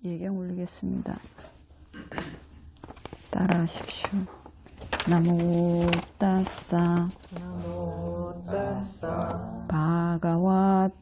예경 올리겠습니다. 따라하십시오. 나모 따싸 나모 따싸 바가와또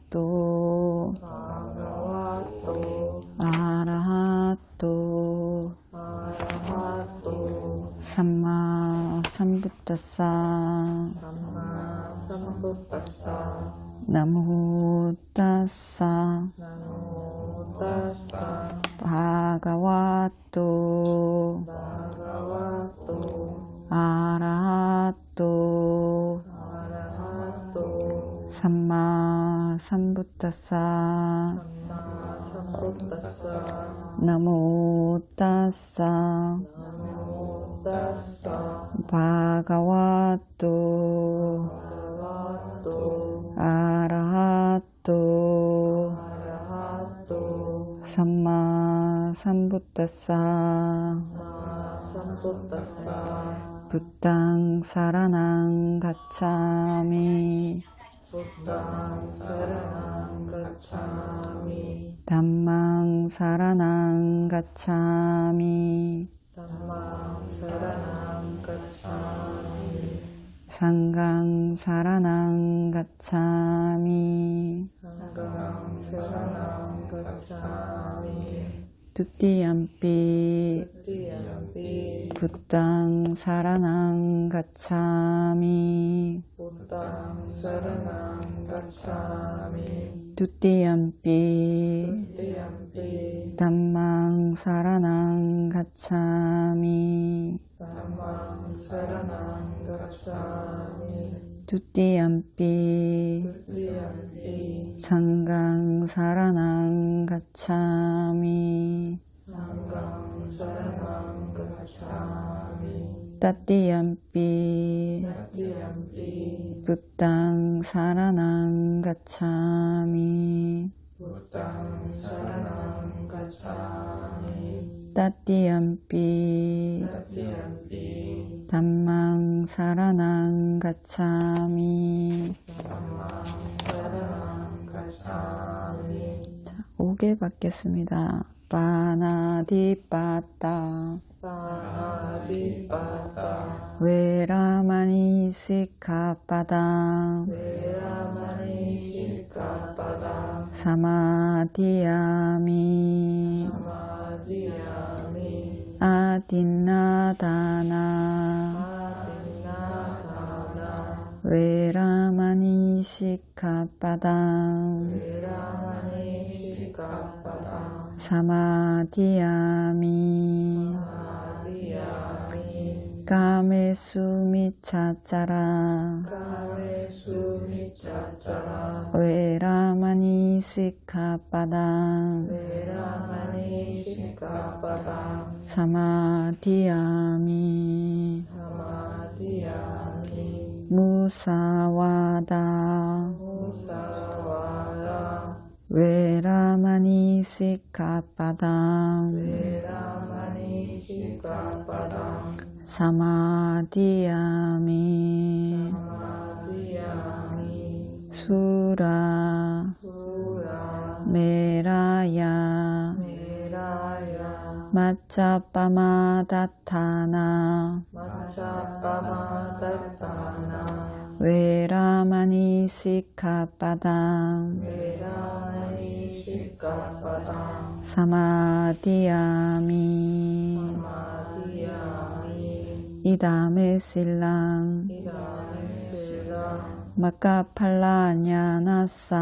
바가와또 아라하또 아라하또 삼마 삼부따싸 삼마 삼부따싸 나모 따싸 나모 따싸 바가와또 바가와또 아라하또 아라하또 삼마 삼부따싸 삼마 삼부따싸 나모 따싸 나모 따싸 바가와또 바가와또 아라하또 아라하또 삼마 삼부따싸 삼마 삼부따싸 부땅 사라낭 가차미 부땅 사라낭 가차미 담망 사라낭 가차미 담망 사라낭 가차미 상강 사라낭 가차미 상강 사라낭 가차미 두띠암피 띠암피 부땅 사라낭 가차미 부땅 사라낭 가차미 두띠암피 띠암피 담망 사라낭 가차미 담망 사라낭 가차미 두띠암피 띠암피 상강 사라낭 가차미 상강 사라낭 가차미 따띠암피 띠암피 부땅 사라낭 가차미 부땅 사라낭 가차미 따띠암피 띠암피 담망 사라낭 가차미 담망 사라낭 가차미 자, 5개 받겠습니다. 빠나디빠따 파나디빠따 외라마니 시카빠당 베라마니 시카빠당 사마디야미 사마디야미 아딘나다나 아딘나다나 외라마니 시카빠당 베라마니 시카빠당 사마디야미 사마디야미 까메수미차짜라 까메수미짜짜라 외라마니 시카빠당 베라마니 시카빠당 사마디야미 사마디야미 무사와다 무사와라 외라마니 시카빠당 베라마니 시카빠당 사마디야미 사마디야미 수라 수라 메라야 메라야 마짜빠마다타나 마차빠마다타나 외라마니 시카빠당 베라마니 시카빠당 사마디야미 사마디야미 이다메실랑 이다메실라 마카팔라냐나사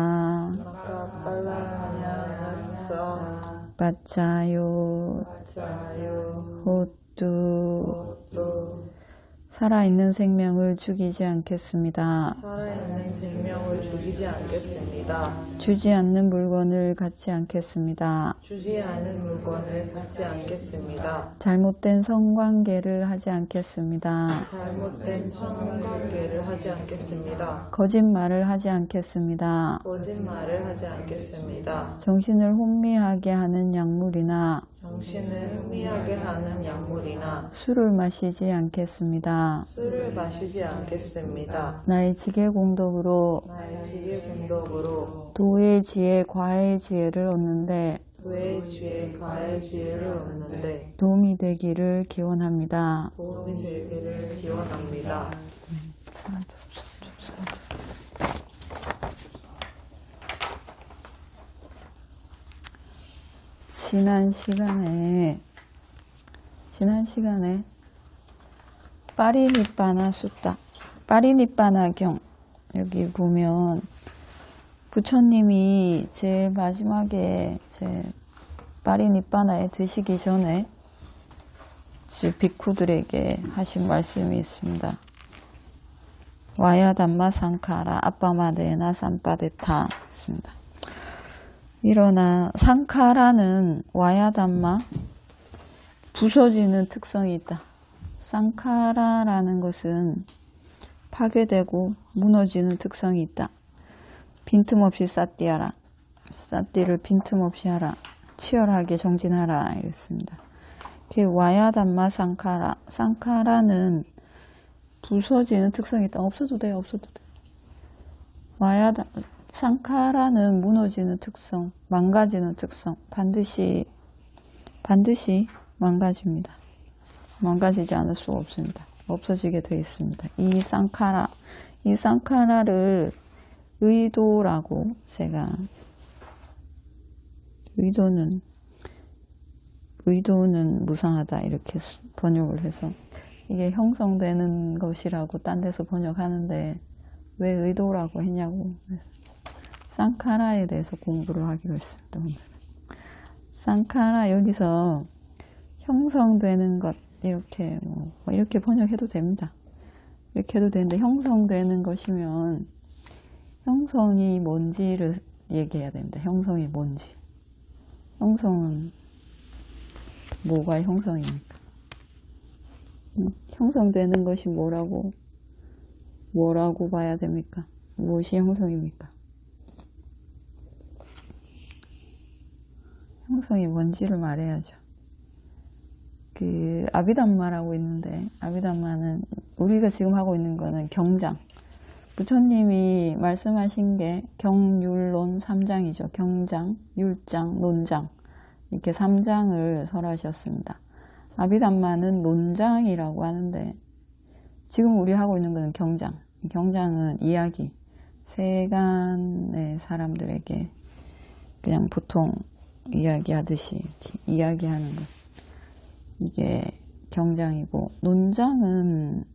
마카팔라냐나사 빠짜요 마차요 호뚜 또 살아있는 생명을 죽이지 않겠습니다. 살아있는 생명을 죽이지 않겠습니다. 주지 않는 물건을 갖지 않겠습니다. 주지 않은 물건을 갖지 않겠습니다. 잘못된 성관계를 하지 않겠습니다. 잘못된 성관계를 하지 않겠습니다. 거짓말을 하지 않겠습니다. 거짓말을 하지 않겠습니다. 정신을 혼미하게 하는 약물이나 정신을 흥미하게 하는 약물이나 술을 마시지 않겠습니다. 술을 마시지 않겠습니다. 나의 지계공덕으로 나의 지혜공덕으로 도의 지혜, 과의 지혜를 얻는데 외의 지혜 가의 지혜를 얻는데 도움이 되기를 기원합니다. 도움이 되기를 기원합니다. 지난 시간에 빠리니빠나 숫다, 빠리니빠나 경, 여기 보면 부처님이 제일 마지막에 빠리니빠나에 드시기 전에 비쿠들에게 하신 말씀이 있습니다. 와야 담마 상카라 아빠마데나 삼빠데타 했습니다. 일어나 상카라는 와야 담마, 부서지는 특성이 있다. 상카라라는 것은 파괴되고 무너지는 특성이 있다. 빈틈없이 싸띠하라. 싸띠를 빈틈없이 하라. 치열하게 정진하라. 이랬습니다. 와야 담마 상카라. 상카라는 부서지는 특성이 있다. 없어도 돼요. 없어도 돼. 상카라는 무너지는 특성, 망가지는 특성. 반드시 망가집니다. 망가지지 않을 수가 없습니다. 없어지게 되어 있습니다. 이 상카라를 의도라고 제가 의도는 무상하다 이렇게 번역을 해서 이게 형성되는 것이라고 딴 데서 번역하는데 왜 의도라고 했냐고 상카라에 대해서 공부를 하기로 했습니다. 오늘. 상카라 여기서 형성되는 것 이렇게 이렇게 번역해도 됩니다. 이렇게 해도 되는데 형성되는 것이면 형성이 뭔지를 얘기해야 됩니다. 형성이 뭔지. 형성은 뭐가 형성입니까? 형성되는 것이 뭐라고 봐야 됩니까? 무엇이 형성입니까? 형성이 뭔지를 말해야죠. 아비담마라고 있는데, 아비담마는 우리가 지금 하고 있는 거는 경장. 부처님이 말씀하신 게 경율론 3장이죠. 경장, 율장, 논장. 이렇게 3장을 설하셨습니다. 아비담마는 논장이라고 하는데, 지금 우리 하고 있는 거는 경장. 경장은 이야기. 세간의 사람들에게 그냥 보통 이야기하듯이 이야기하는 것. 이게 경장이고, 논장은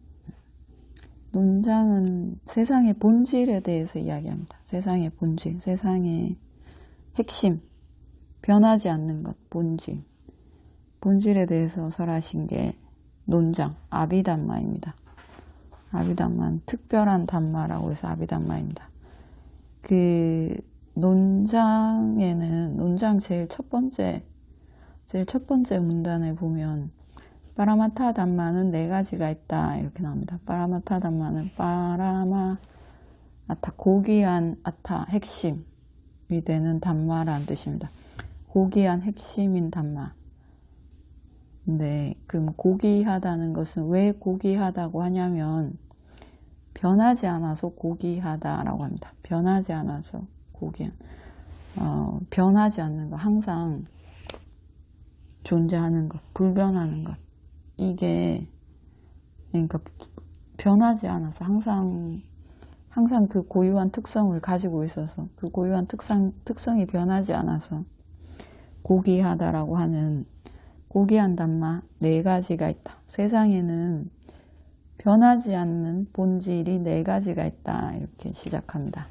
세상의 본질에 대해서 이야기합니다. 세상의 본질, 세상의 핵심, 변하지 않는 것, 본질. 본질에 대해서 설하신 게 논장, 아비담마입니다. 아비담마는 특별한 담마라고 해서 아비담마입니다. 논장에는, 논장 제일 첫 번째 문단에 보면 파라마타 담마는 4가지가 있다 이렇게 나옵니다. 파라마타 담마는 파라마 아타, 고귀한 아타, 핵심이 되는 담마라는 뜻입니다. 고귀한 핵심인 담마. 네, 그럼 고귀하다는 것은 왜 고귀하다고 하냐면 변하지 않아서 고귀하다라고 합니다. 변하지 않아서 고귀한, 변하지 않는 것, 항상 존재하는 것, 불변하는 것. 이게 그러니까 변하지 않아서 항상 그 고유한 특성을 가지고 있어서 그 고유한 특성이 변하지 않아서 고귀하다라고 하는 고귀한 담마 4가지가 있다. 세상에는 변하지 않는 본질이 4가지가 있다. 이렇게 시작합니다.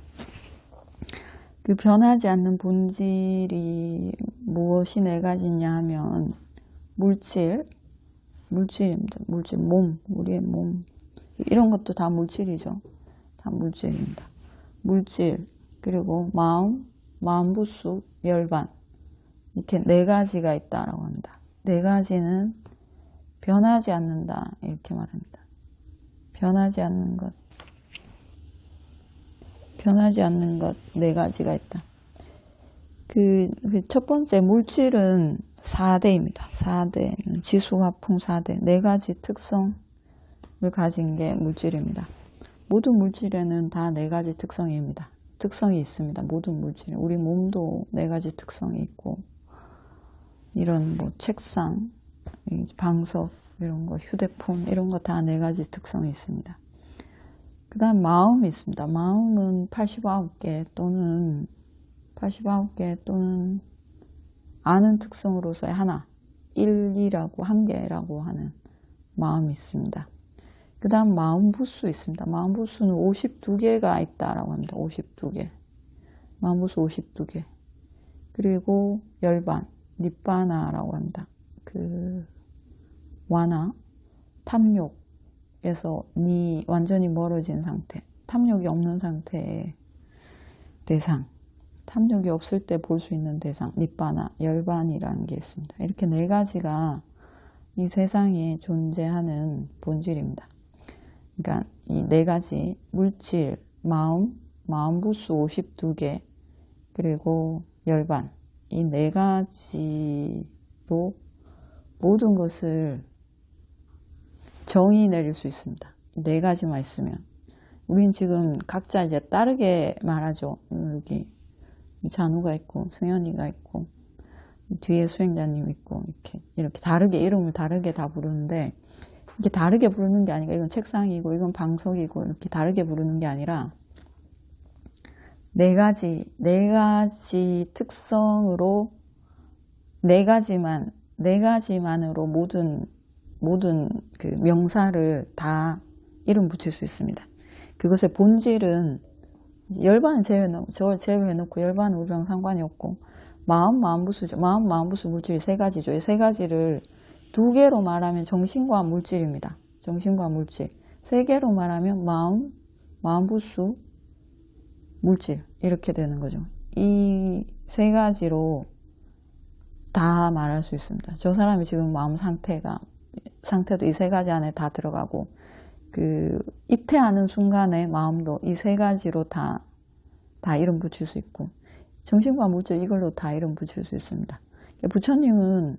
그 변하지 않는 본질이 무엇이 4가지냐 하면 물질입니다. 물질, 몸, 우리의 몸. 이런 것도 다 물질이죠. 다 물질입니다. 물질, 그리고 마음 부수, 열반. 이렇게 4가지가 있다라고 합니다. 4가지는 변하지 않는다. 이렇게 말합니다. 변하지 않는 것. 변하지 않는 것 4가지가 있다. 첫 번째 물질은 4대입니다. 4대, 지수화풍 4대, 4가지 특성을 가진 게 물질입니다. 모든 물질에는 다 4가지 특성이 있습니다. 모든 물질에. 우리 몸도 4가지 특성이 있고, 이런 뭐 책상, 방석, 이런 거, 휴대폰, 이런 거 다 4가지 특성이 있습니다. 그 다음 마음이 있습니다. 마음은 89개 또는 아는 특성으로서의 하나, 1이라고, 한 개라고 하는 마음이 있습니다. 그 다음 마음부수 있습니다. 마음부수는 52개가 있다라고 합니다. 52개. 마음부수 52개. 그리고 열반, 니빠나라고 합니다. 그 완화, 탐욕에서 완전히 멀어진 상태, 탐욕이 없는 상태의 대상, 탐욕이 없을 때 볼 수 있는 대상, 니빠나, 열반이라는 게 있습니다. 이렇게 4가지가 이 세상에 존재하는 본질입니다. 그러니까 이 4가지, 물질, 마음부수 52개, 그리고 열반, 이 4가지로 모든 것을 정의 내릴 수 있습니다. 4가지만 있으면. 우린 지금 각자 이제 다르게 말하죠. 여기 잔우가 있고, 승현이가 있고, 뒤에 수행자님 있고, 이렇게 다르게, 이름을 다르게 다 부르는데, 이렇게 다르게 부르는 게 아니라, 이건 책상이고, 이건 방석이고, 이렇게 다르게 부르는 게 아니라, 4가지 특성으로, 4가지만으로 모든 그 명사를 다 이름 붙일 수 있습니다. 그것의 본질은 열반은 제외해놓고 열반은 우리랑 상관이 없고 마음부수죠. 마음부수 물질이 3가지죠. 이 3가지를 2개로 말하면 정신과 물질입니다. 정신과 물질. 3개로 말하면 마음부수 물질 이렇게 되는 거죠. 이 3가지로 다 말할 수 있습니다. 저 사람이 지금 마음 상태도 이 3가지 안에 다 들어가고 그 입퇴하는 순간에 마음도 이 3가지로 다 이름 붙일 수 있고 정신과 물질 이걸로 다 이름 붙일 수 있습니다. 부처님은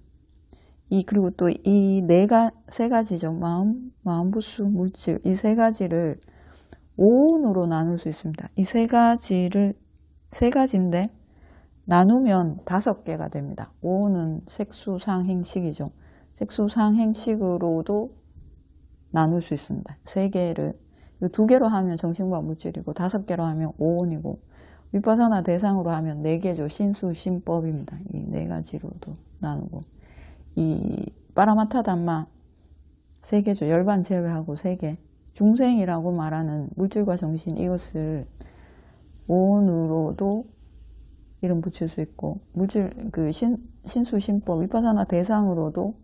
그리고 또 이 3가지죠. 마음부수 물질 이 3가지를 오온으로 나눌 수 있습니다. 이 3가지인데 나누면 5개가 됩니다. 오온은 색수상행식이죠. 색수상행식으로도 나눌 수 있습니다. 3개를 2개로 하면 정신과 물질이고 5개로 하면 오온이고 위파사나 대상으로 하면 4개죠. 신수신법입니다. 이 4가지로도 나누고 이 빠라마타담마 3개죠. 열반 제외하고 3개 중생이라고 말하는 물질과 정신 이것을 오온으로도 이름 붙일 수 있고 물질 신수신법 위파사나 대상으로도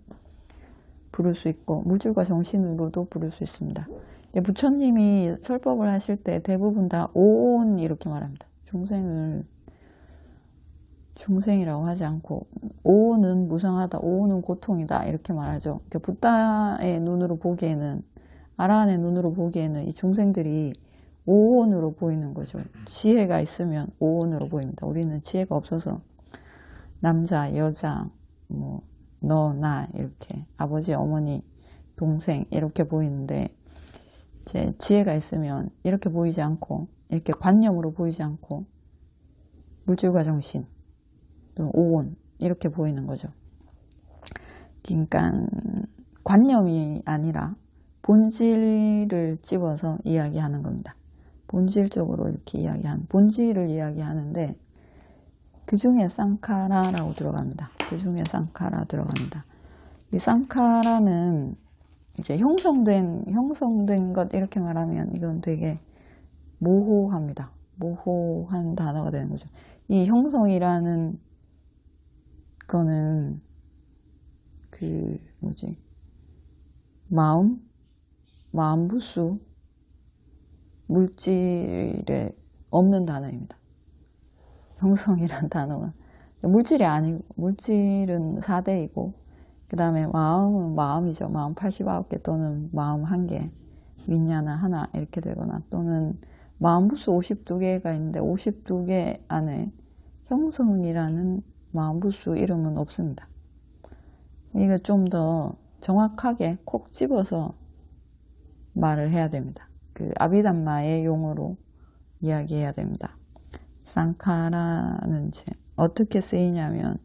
부를 수 있고 물질과 정신으로도 부를 수 있습니다. 부처님이 설법을 하실 때 대부분 다 오온 이렇게 말합니다. 중생이라고 하지 않고 오온은 무상하다, 오온은 고통이다 이렇게 말하죠. 붓다의 눈으로 보기에는 아라한의 눈으로 보기에는 이 중생들이 오온으로 보이는 거죠. 지혜가 있으면 오온으로 보입니다. 우리는 지혜가 없어서 남자, 여자, 너, 나 이렇게 아버지, 어머니, 동생 이렇게 보이는데 이제 지혜가 있으면 이렇게 보이지 않고 이렇게 관념으로 보이지 않고 물질과 정신, 또 오온 이렇게 보이는 거죠. 그러니까 관념이 아니라 본질을 집어서 이야기하는 겁니다. 본질적으로 이렇게 본질을 이야기하는데 그 중에 쌍카라라고 들어갑니다. 이 쌍카라는 이제 형성된 것 이렇게 말하면 이건 되게 모호합니다. 모호한 단어가 되는 거죠. 이 형성이라는 거는 마음부수 물질에 없는 단어입니다. 형성이라는 단어가 물질이 아니고 물질은 4대이고 그 다음에 마음은 마음이죠. 마음 89개 또는 마음 1개 윈냐나 하나 이렇게 되거나 또는 마음부수 52개가 있는데 52개 안에 형성이라는 마음부수 이름은 없습니다. 이거 좀 더 정확하게 콕 집어서 말을 해야 됩니다. 그 아비담마의 용어로 이야기해야 됩니다. 쌍카라는 어떻게 쓰이냐면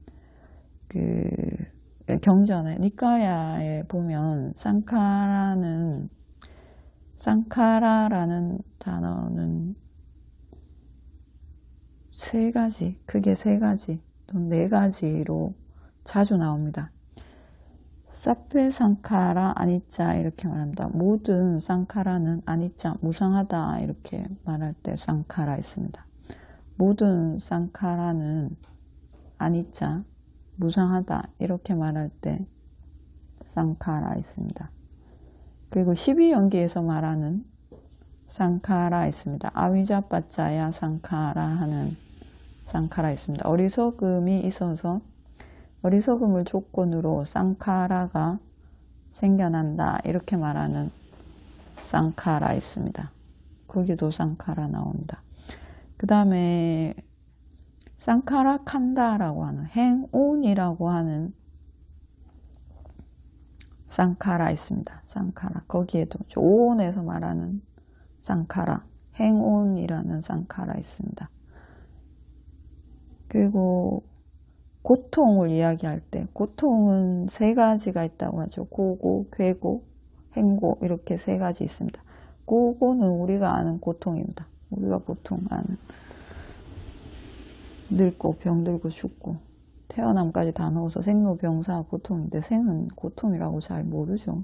경전에 니까야에 보면 쌍카라라는 단어는 크게 세 가지 또는 네 가지로 자주 나옵니다. 사페 상카라 아니짜 이렇게 말합니다. 모든 쌍카라는 아니짜 무상하다 이렇게 말할 때 쌍카라 있습니다. 모든 쌍카라는 아니짜 무상하다 이렇게 말할 때 쌍카라 있습니다. 그리고 12연기에서 말하는 쌍카라 있습니다. 아위자빠짜야 쌍카라 하는 쌍카라 있습니다. 어리석음이 있어서 어리석음을 조건으로 쌍카라가 생겨난다 이렇게 말하는 쌍카라 있습니다. 거기도 쌍카라 나옵니다. 그 다음에 쌍카라 칸다라고 하는 행운이라고 하는 쌍카라 있습니다. 쌍카라 거기에도 오온에서 말하는 쌍카라 행운이라는 쌍카라 있습니다. 그리고 고통을 이야기할 때 고통은 세 가지가 있다고 하죠. 고고, 괴고, 행고 이렇게 세 가지 있습니다. 고고는 우리가 아는 고통입니다. 우리가 보통 아는 늙고 병들고 죽고 태어남까지 다 넣어서 생로병사 고통인데 생은 고통이라고 잘 모르죠.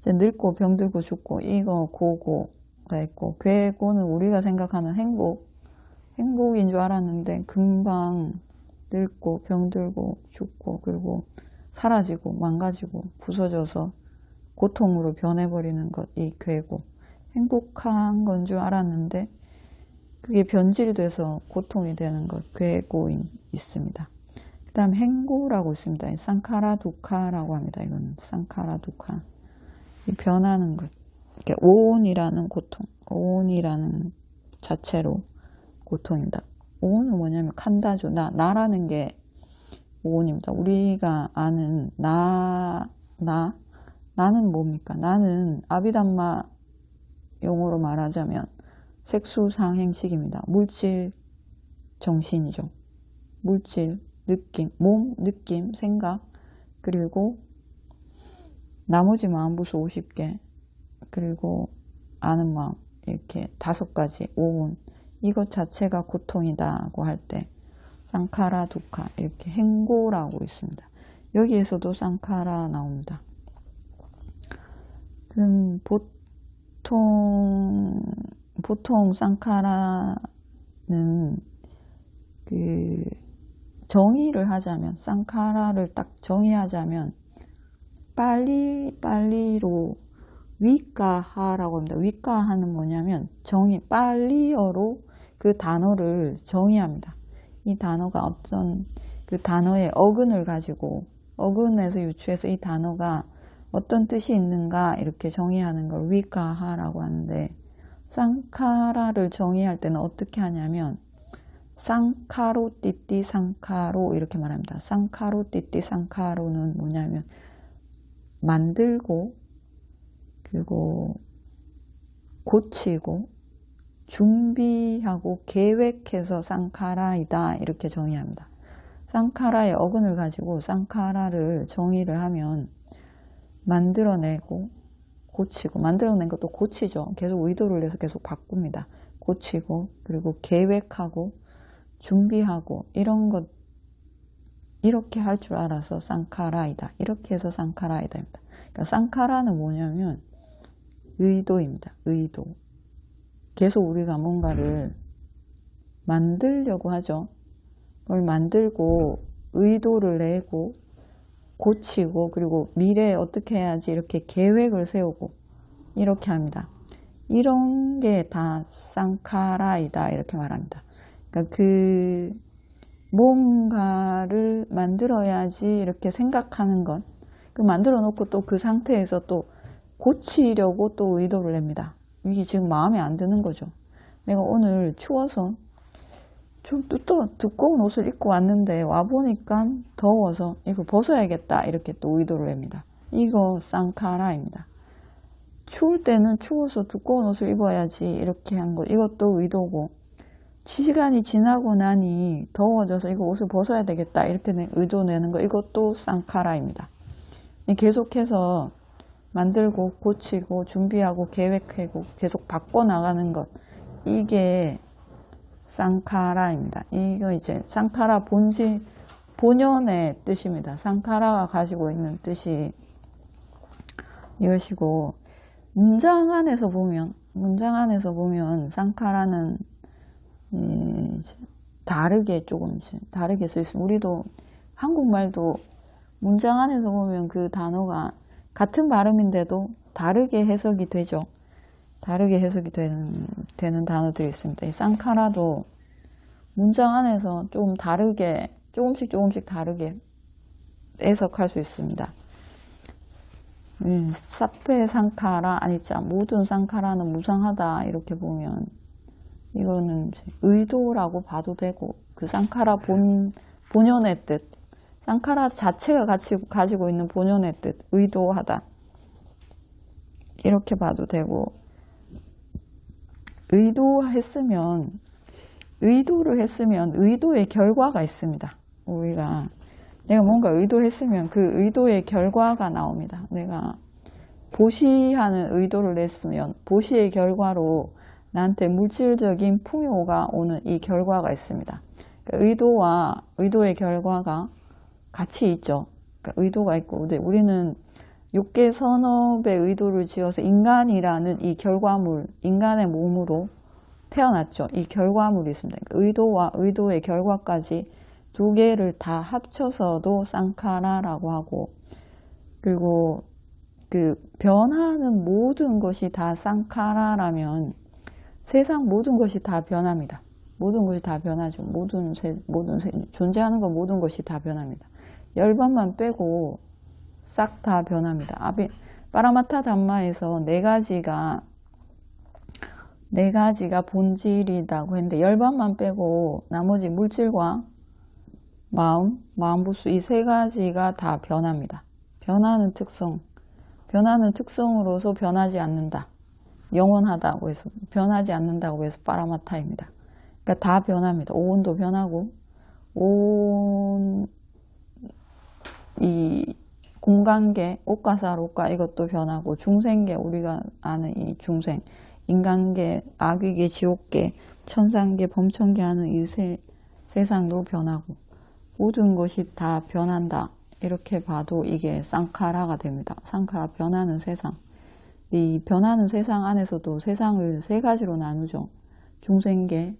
이제 늙고 병들고 죽고 이거 고고가 있고 괴고는 우리가 생각하는 행복인 줄 알았는데 금방 늙고 병들고 죽고 그리고 사라지고 망가지고 부서져서 고통으로 변해버리는 것 이 괴고 행복한 건 줄 알았는데 그게 변질이 돼서 고통이 되는 것 괴고인 있습니다. 그 다음 행고라고 있습니다. 쌍카라 두카라고 합니다. 이건 쌍카라 두카 이 변하는 것 이렇게 오온이라는 고통 오온이라는 자체로 고통입니다. 오온은 뭐냐면 칸다죠. 나라는 게 오온입니다. 우리가 아는 나는 뭡니까? 나는 아비담마 용어로 말하자면 색수상행식입니다. 물질 정신이죠. 물질, 느낌, 몸, 느낌, 생각 그리고 나머지 마음부수 50개 그리고 아는 마음 이렇게 5가지 오온 이것 자체가 고통이다고 할 때 쌍카라 두카 이렇게 행고라고 있습니다. 여기에서도 쌍카라 나옵니다. 보통 쌍카라는 정의를 하자면 쌍카라를 딱 정의하자면 빨리로 위까하라고 합니다. 위까하는 뭐냐면 빨리어로 그 단어를 정의합니다. 이 단어가 어떤 그 단어의 어근을 가지고 어근에서 유추해서 이 단어가 어떤 뜻이 있는가 이렇게 정의하는 걸 위까하라고 하는데 쌍카라를 정의할 때는 어떻게 하냐면 쌍카로 띠띠 쌍카로 이렇게 말합니다. 쌍카로 띠띠 쌍카로는 뭐냐면 만들고 그리고 고치고 준비하고 계획해서 쌍카라이다 이렇게 정의합니다. 쌍카라의 어근을 가지고 쌍카라를 정의를 하면 만들어내고 고치고 만들어낸 것도 고치죠. 계속 의도를 내서 계속 바꿉니다. 고치고 그리고 계획하고 준비하고 이런 것 이렇게 할 줄 알아서 쌍카라이다. 이렇게 해서 쌍카라이다입니다. 그러니까 쌍카라는 뭐냐면 의도입니다. 의도. 계속 우리가 뭔가를 만들려고 하죠. 뭘 만들고 의도를 내고 고치고 그리고 미래에 어떻게 해야지 이렇게 계획을 세우고 이렇게 합니다. 이런 게 다 쌍카라이다 이렇게 말합니다. 그러니까 뭔가를 만들어야지 이렇게 생각하는 것, 그 만들어 놓고 또 그 상태에서 또 고치려고 또 의도를 냅니다. 이게 지금 마음에 안 드는 거죠. 내가 오늘 추워서 좀 또 두꺼운 옷을 입고 왔는데 와보니까 더워서 이거 벗어야겠다 이렇게 또 의도를 냅니다. 이거 쌍카라입니다. 추울 때는 추워서 두꺼운 옷을 입어야지 이렇게 한 거 이것도 의도고 시간이 지나고 나니 더워져서 이거 옷을 벗어야 되겠다 이렇게 의도 내는 거, 이것도 쌍카라입니다. 계속해서 만들고 고치고 준비하고 계획하고 계속 바꿔나가는 것, 이게 쌍카라입니다. 이거 이제 쌍카라 본연의 뜻입니다. 쌍카라가 가지고 있는 뜻이 이것이고, 문장 안에서 보면 쌍카라는 조금씩 다르게 써 있습니다. 우리도 한국말도 문장 안에서 보면 그 단어가 같은 발음인데도 다르게 해석이 되죠. 다르게 해석이 되는 단어들이 있습니다. 이 쌍카라도 문장 안에서 조금 다르게, 조금씩 다르게 해석할 수 있습니다. 사페 쌍카라 아니자 모든 쌍카라는 무상하다 이렇게 보면 이거는 의도라고 봐도 되고, 그 쌍카라 본연의 뜻, 쌍카라 자체가 가지고 있는 본연의 뜻, 의도하다 이렇게 봐도 되고, 의도를 했으면 의도의 결과가 있습니다. 내가 뭔가 의도했으면 그 의도의 결과가 나옵니다. 내가 보시하는 의도를 냈으면 보시의 결과로 나한테 물질적인 풍요가 오는 이 결과가 있습니다. 그러니까 의도와 의도의 결과가 같이 있죠. 그러니까 의도가 있고, 근데 우리는 육계 선업의 의도를 지어서 인간이라는 이 결과물, 인간의 몸으로 태어났죠. 이 결과물이 있습니다. 그러니까 의도와 의도의 결과까지 두 개를 다 합쳐서도 쌍카라라고 하고, 그리고 그 변하는 모든 것이 다 쌍카라라면 세상 모든 것이 다 변합니다. 모든 것이 다 변하죠. 존재하는 것 모든 것이 다 변합니다. 열반만 빼고 싹 다 변합니다. 파라마타 담마에서 네 가지가 본질이라고 했는데, 열반만 빼고 나머지 물질과 마음부수 이 세 가지가 다 변합니다. 변하는 특성으로서 변하지 않는다. 영원하다고 해서 변하지 않는다고 해서 파라마타입니다. 그러니까 다 변합니다. 오온도 변하고, 이 공간계, 옥가사로가 이것도 변하고, 중생계, 우리가 아는 이 중생, 인간계, 악귀계, 지옥계, 천상계, 범천계 하는 이 세상도 변하고, 모든 것이 다 변한다. 이렇게 봐도 이게 쌍카라가 됩니다. 쌍카라, 변하는 세상. 이 변하는 세상 안에서도 세상을 세 가지로 나누죠. 중생계,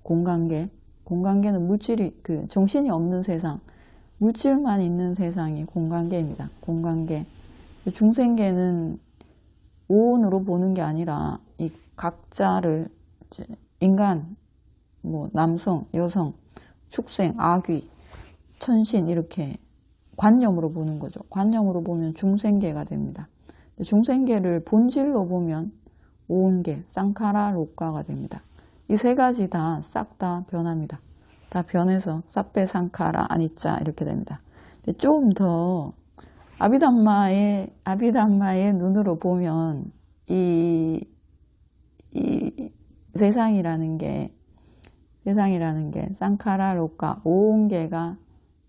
공간계는 물질이, 정신이 없는 세상, 물질만 있는 세상이 공간계입니다. 공간계. 중생계는 오온으로 보는 게 아니라 이 각자를 인간, 남성, 여성, 축생, 아귀, 천신 이렇게 관념으로 보는 거죠. 관념으로 보면 중생계가 됩니다. 중생계를 본질로 보면 오온계, 쌍카라 로가가 됩니다. 이 세 가지 다 싹 다 변합니다. 다 변해서 사페 쌍카라 아니짜 이렇게 됩니다. 좀 더 아비담마의 눈으로 보면 이 세상이라는 게 쌍카라 로가 오온계가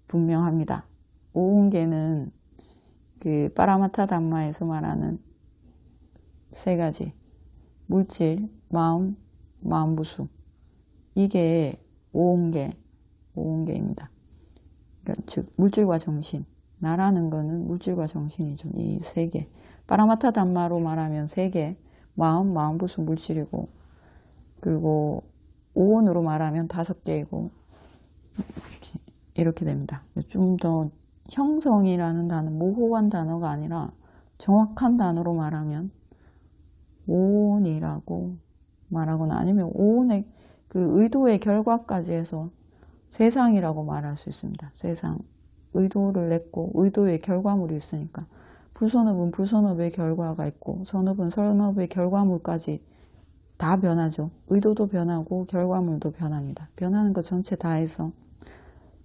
분명합니다. 오온계는 그 파라마타 담마에서 말하는 세 가지, 물질, 마음부수, 이게 오온계입니다. 그러니까 즉 물질과 정신, 나라는 거는 물질과 정신이죠. 이 세 개. 파라마타 담마로 말하면 세 개, 마음부수 물질이고, 그리고 오온으로 말하면 5개이고, 이렇게 됩니다. 좀 더 형성이라는 단어, 모호한 단어가 아니라 정확한 단어로 말하면 오온이라고 말하거나, 아니면 오온의 그 의도의 결과까지 해서 세상이라고 말할 수 있습니다. 세상. 의도를 냈고 의도의 결과물이 있으니까, 불선업은 불선업의 결과가 있고, 선업은 선업의 결과물까지 다 변하죠. 의도도 변하고 결과물도 변합니다. 변하는 것 전체 다 해서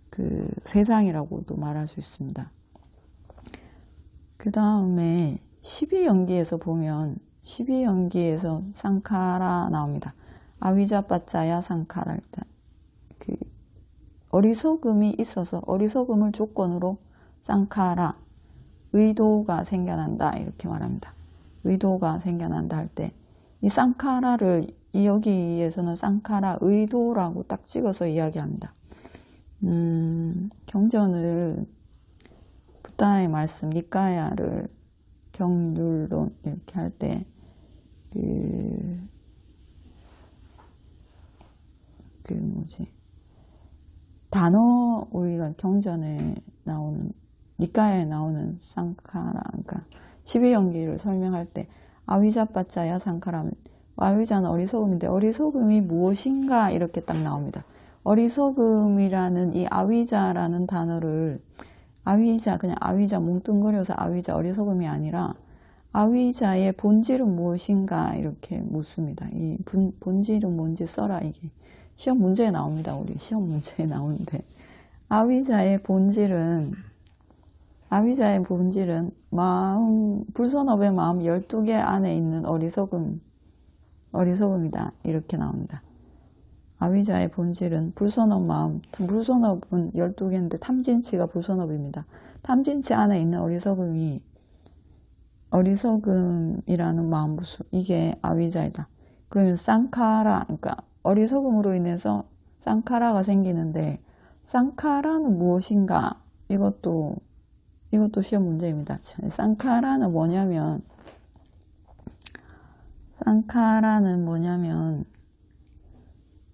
그 세상이라고도 말할 수 있습니다. 그 다음에 12연기에서 보면 12연기에서 쌍카라 나옵니다. 아위자빠짜야 상카라. 그 어리석음이 있어서 어리석음을 조건으로 쌍카라, 의도가 생겨난다 이렇게 말합니다. 의도가 생겨난다 할 때 이 쌍카라를 여기에서는 쌍카라 의도라고 딱 찍어서 이야기합니다. 경전을 부다의 말씀 니까야를 경률론 이렇게 할 때 단어 우리가 경전에 나오는 니까야에 나오는 쌍카라 그러니까 12연기를 설명할 때 아위자빠짜야 상카라면 아위자는 어리석음인데 어리석음이 무엇인가 이렇게 딱 나옵니다. 어리석음이라는 이 아위자라는 단어를 아위자 그냥 아위자 뭉뚱그려서 아위자 어리석음이 아니라 아위자의 본질은 무엇인가 이렇게 묻습니다. 이 본질은 뭔지 써라 이게 시험 문제에 나옵니다. 우리 시험 문제에 나오는데 아위자의 본질은 불선업의 마음 12개 안에 있는 어리석음이다 이렇게 나옵니다. 아위자의 본질은 불선업 마음, 불선업은 12개인데 탐진치가 불선업입니다. 탐진치 안에 있는 어리석음이라는 마음부수, 이게 아위자이다. 그러면 쌍카라, 그러니까 어리석음으로 인해서 쌍카라가 생기는데 쌍카라는 무엇인가? 이것도 시험 문제입니다. 쌍카라는 뭐냐면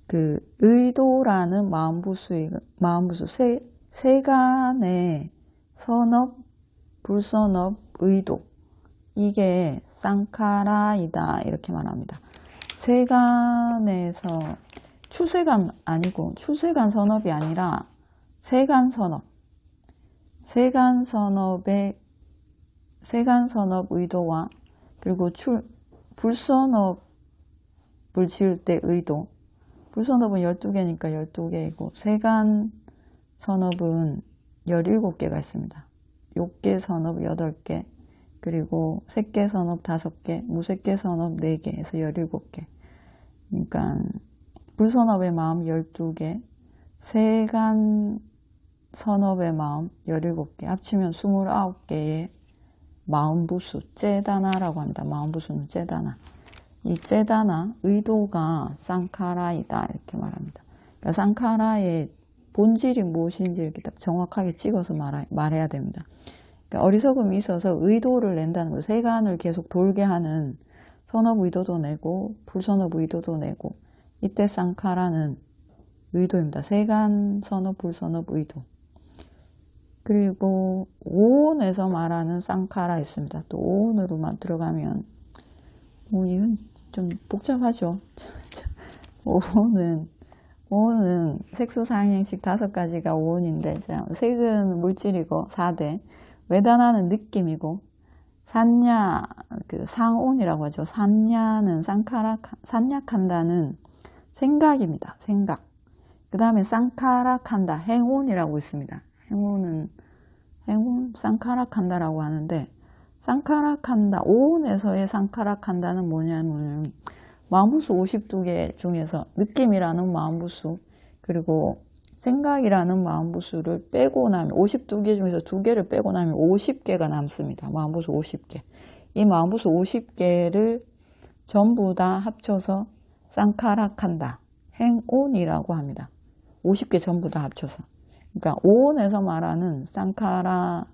그 의도라는 마음부수 세간의 선업, 불선업, 의도 이게 쌍카라이다 이렇게 말합니다. 세간에서 출세간 아니고 출세간 선업이 아니라 세간 선업 의도와 그리고 불선업을 지을 때 의도 불선업은 12개니까 12개이고 세간 선업은 17개가 있습니다. 욕계 선업 8개 그리고 색계 선업 5개 무색계 선업 4개 해서 17개 그러니까 불선업의 마음 12개 세간 선업의 마음 17개 합치면 29개의 마음부수 째다나라고 합니다. 마음부수는 째다나 이 째다나 의도가 쌍카라이다 이렇게 말합니다. 그러니까 쌍카라의 본질이 무엇인지 이렇게 딱 정확하게 찍어서 말해야 됩니다. 그러니까 어리석음이 있어서 의도를 낸다는 거예요. 세간을 계속 돌게 하는 선업 의도도 내고 불선업 의도도 내고 이때 쌍카라는 의도입니다. 세간 선업 불선업 의도 그리고 오온에서 말하는 쌍카라 있습니다. 또 오온으로만 들어가면 이건 좀 복잡하죠. 오온은 색소상행식 5가지가 오온인데 색은 물질이고 4대 외단하는 느낌이고 산야 상온이라고 하죠. 산야는 산약한다는 생각입니다. 생각. 그 다음에 쌍카락한다 행온이라고 있습니다. 행온 쌍카락한다라고 하는데 쌍카락한다 오온에서의 쌍카락한다는 뭐냐면 마음부수 52개 중에서 느낌이라는 마음부수 그리고 생각이라는 마음부수를 빼고 나면 52개 중에서 2개를 빼고 나면 50개가 남습니다. 마음부수 50개 이 마음부수 50개를 전부 다 합쳐서 쌍카락한다 행온이라고 합니다. 50개 전부 다 합쳐서 그러니까 오온에서 말하는 쌍카라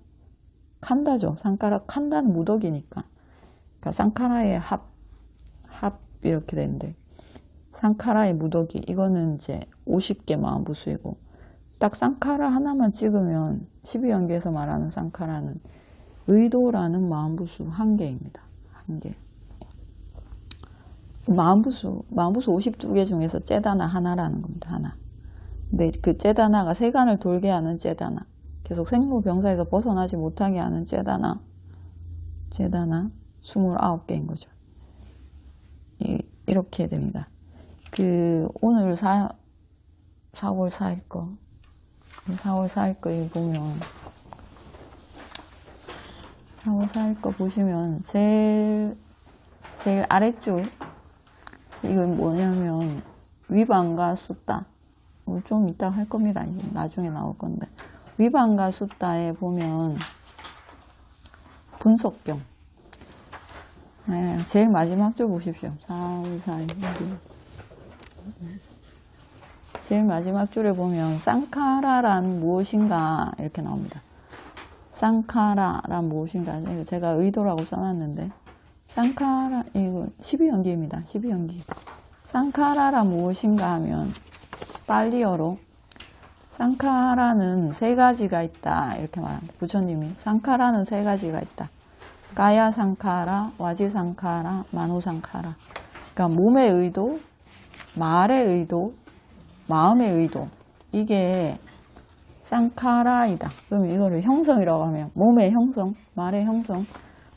칸다죠. 쌍카라 칸다는 무덕이니까 그러니까 쌍카라의 합 이렇게 되는데 쌍카라의 무덕이 이거는 이제 50개 마음부수이고 딱 쌍카라 하나만 찍으면 12연계에서 말하는 쌍카라는 의도라는 마음부수 1개입니다. 1개 마음부수 52개 중에서 째다나 하나라는 겁니다. 하나. 근데 그 째다나가 세간을 돌게 하는 째다나 계속 생로병사에서 벗어나지 못하게 하는 째다나 29개인 거죠. 이렇게 됩니다. 오늘 4월 4일 거 4월 4일 거 이거 보면 4월 4일 거 보시면 제일 아랫줄 이건 뭐냐면 위반과 숫다. 좀 이따 할 겁니다. 나중에 나올 건데. 위반과 숫다에 보면 분석경. 네, 제일 마지막 줄 보십시오. 4, 2, 4, 2. 제일 마지막 줄에 보면 쌍카라란 무엇인가 이렇게 나옵니다. 쌍카라란 무엇인가. 이거 제가 의도라고 써놨는데 쌍카라 이거 12연기입니다. 12연기. 쌍카라란 무엇인가 하면 빨리어로 쌍카라는 세 가지가 있다 이렇게 말합니다. 부처님이 쌍카라는 세 가지가 있다. 가야 상카라, 와지 상카라, 마노 상카라. 그러니까 몸의 의도, 말의 의도, 마음의 의도. 이게 쌍카라이다. 그럼 이거를 형성이라고 하면 몸의 형성, 말의 형성,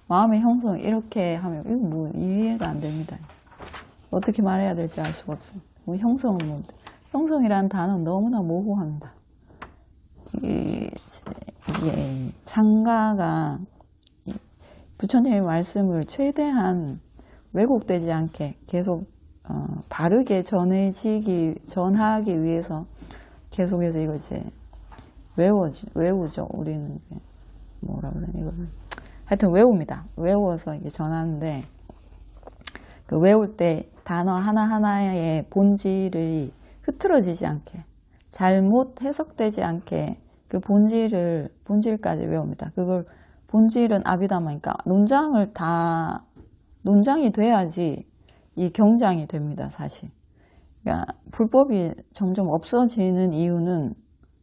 마음의 형성 이렇게 하면 이거 뭐 이해가 안 됩니다. 어떻게 말해야 될지 알 수가 없습니다. 뭐 형성은 뭔데? 형성이라는 단어는 너무나 모호합니다. 이게 상가가 부처님의 말씀을 최대한 왜곡되지 않게 계속 바르게 전하기 위해서 계속해서 이걸 이제 외우죠. 우리는 뭐라 그러냐 이거를 하여튼 외웁니다. 외워서 이제 전하는데 그 외울 때 단어 하나하나의 본질이 흐트러지지 않게 잘못 해석되지 않게 그 본질까지 외웁니다. 그걸 본질은 아비담마니까 논장이 돼야지 이 경장이 됩니다. 사실. 그러니까 불법이 점점 없어지는 이유는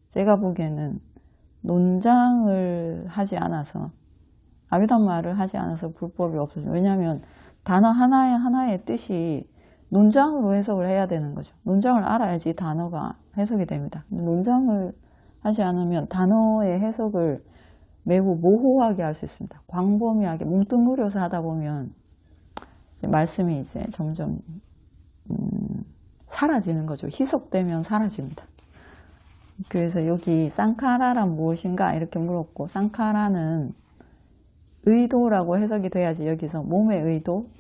제가 보기에는 논장을 하지 않아서 아비담마를 하지 않아서 불법이 없어져요. 왜냐하면 단어 하나의 뜻이 논장으로 해석을 해야 되는 거죠. 논장을 알아야지 단어가 해석이 됩니다. 논장을 하지 않으면 단어의 해석을 매우 모호하게 할 수 있습니다. 광범위하게 뭉뚱그려서 하다 보면 말씀이 이제 점점 사라지는 거죠. 희석되면 사라집니다. 그래서 여기 쌍카라란 무엇인가 이렇게 물었고 쌍카라는 의도라고 해석이 돼야지 여기서 몸의 의도,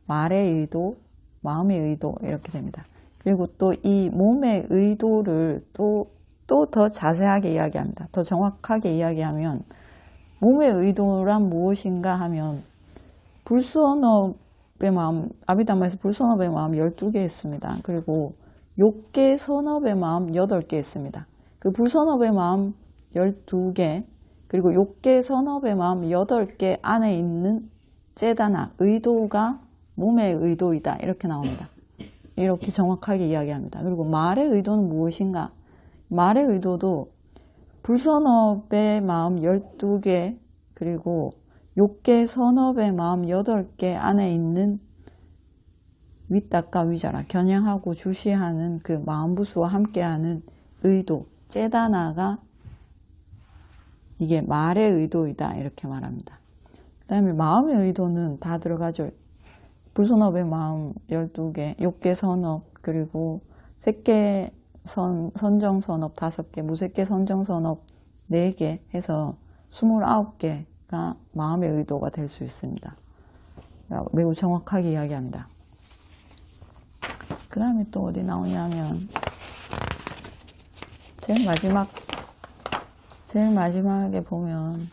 말의 의도, 마음의 의도 이렇게 됩니다. 그리고 또 이 몸의 의도를 또 더 자세하게 이야기합니다. 더 정확하게 이야기하면 몸의 의도란 무엇인가 하면 불선업의 마음, 아비담마에서 불선업의 마음 12개 있습니다. 그리고 욕계 선업의 마음 8개 있습니다. 그 불선업의 마음 12개 그리고 욕계 선업의 마음 8개 안에 있는 째다나 의도가 몸의 의도이다 이렇게 나옵니다. 이렇게 정확하게 이야기합니다. 그리고 말의 의도는 무엇인가? 말의 의도도 불선업의 마음 12개 그리고 욕계 선업의 마음 8개 안에 있는 윗닦아 위자라 겨냥하고 주시하는 그 마음부수와 함께하는 의도 째다나가 이게 말의 의도이다 이렇게 말합니다. 그 다음에 마음의 의도는 다 들어가죠. 불선업의 마음 12개, 욕계 선업, 그리고 색계 선정선업 5개, 무색계 선정선업 4개 해서 29개가 마음의 의도가 될 수 있습니다. 매우 정확하게 이야기합니다. 그 다음에 또 어디 나오냐면 제일 마지막에 보면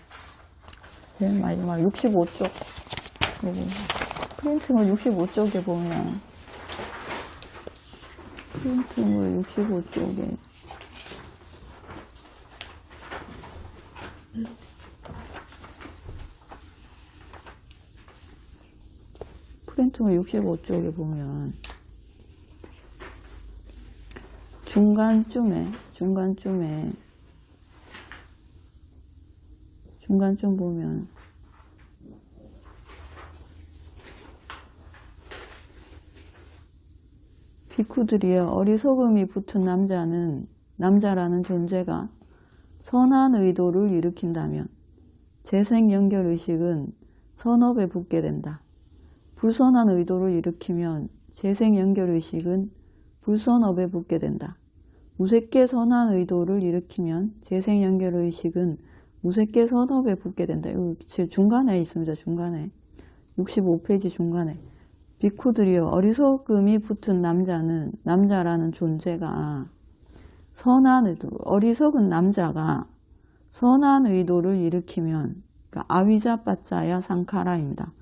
제일 마지막 65쪽 그리고 프린트물 65쪽에 보면 프린트물 65쪽에 프린트물 65쪽에 보면 중간쯤 보면 비쿠들이여 어리석음이 붙은 남자라는 존재가 선한 의도를 일으킨다면 재생연결의식은 선업에 붙게 된다. 불선한 의도를 일으키면 재생연결의식은 불선업에 붙게 된다. 무색계 선한 의도를 일으키면 재생연결의식은 무색계 선업에 붙게 된다. 여기 중간에 있습니다. 중간에 65페이지 중간에 비쿠들이여, 어리석음이 붙은 남자라는 존재가 선한 의도, 어리석은 남자가 선한 의도를 일으키면, 그러니까 아위자빠짜야 상카라입니다.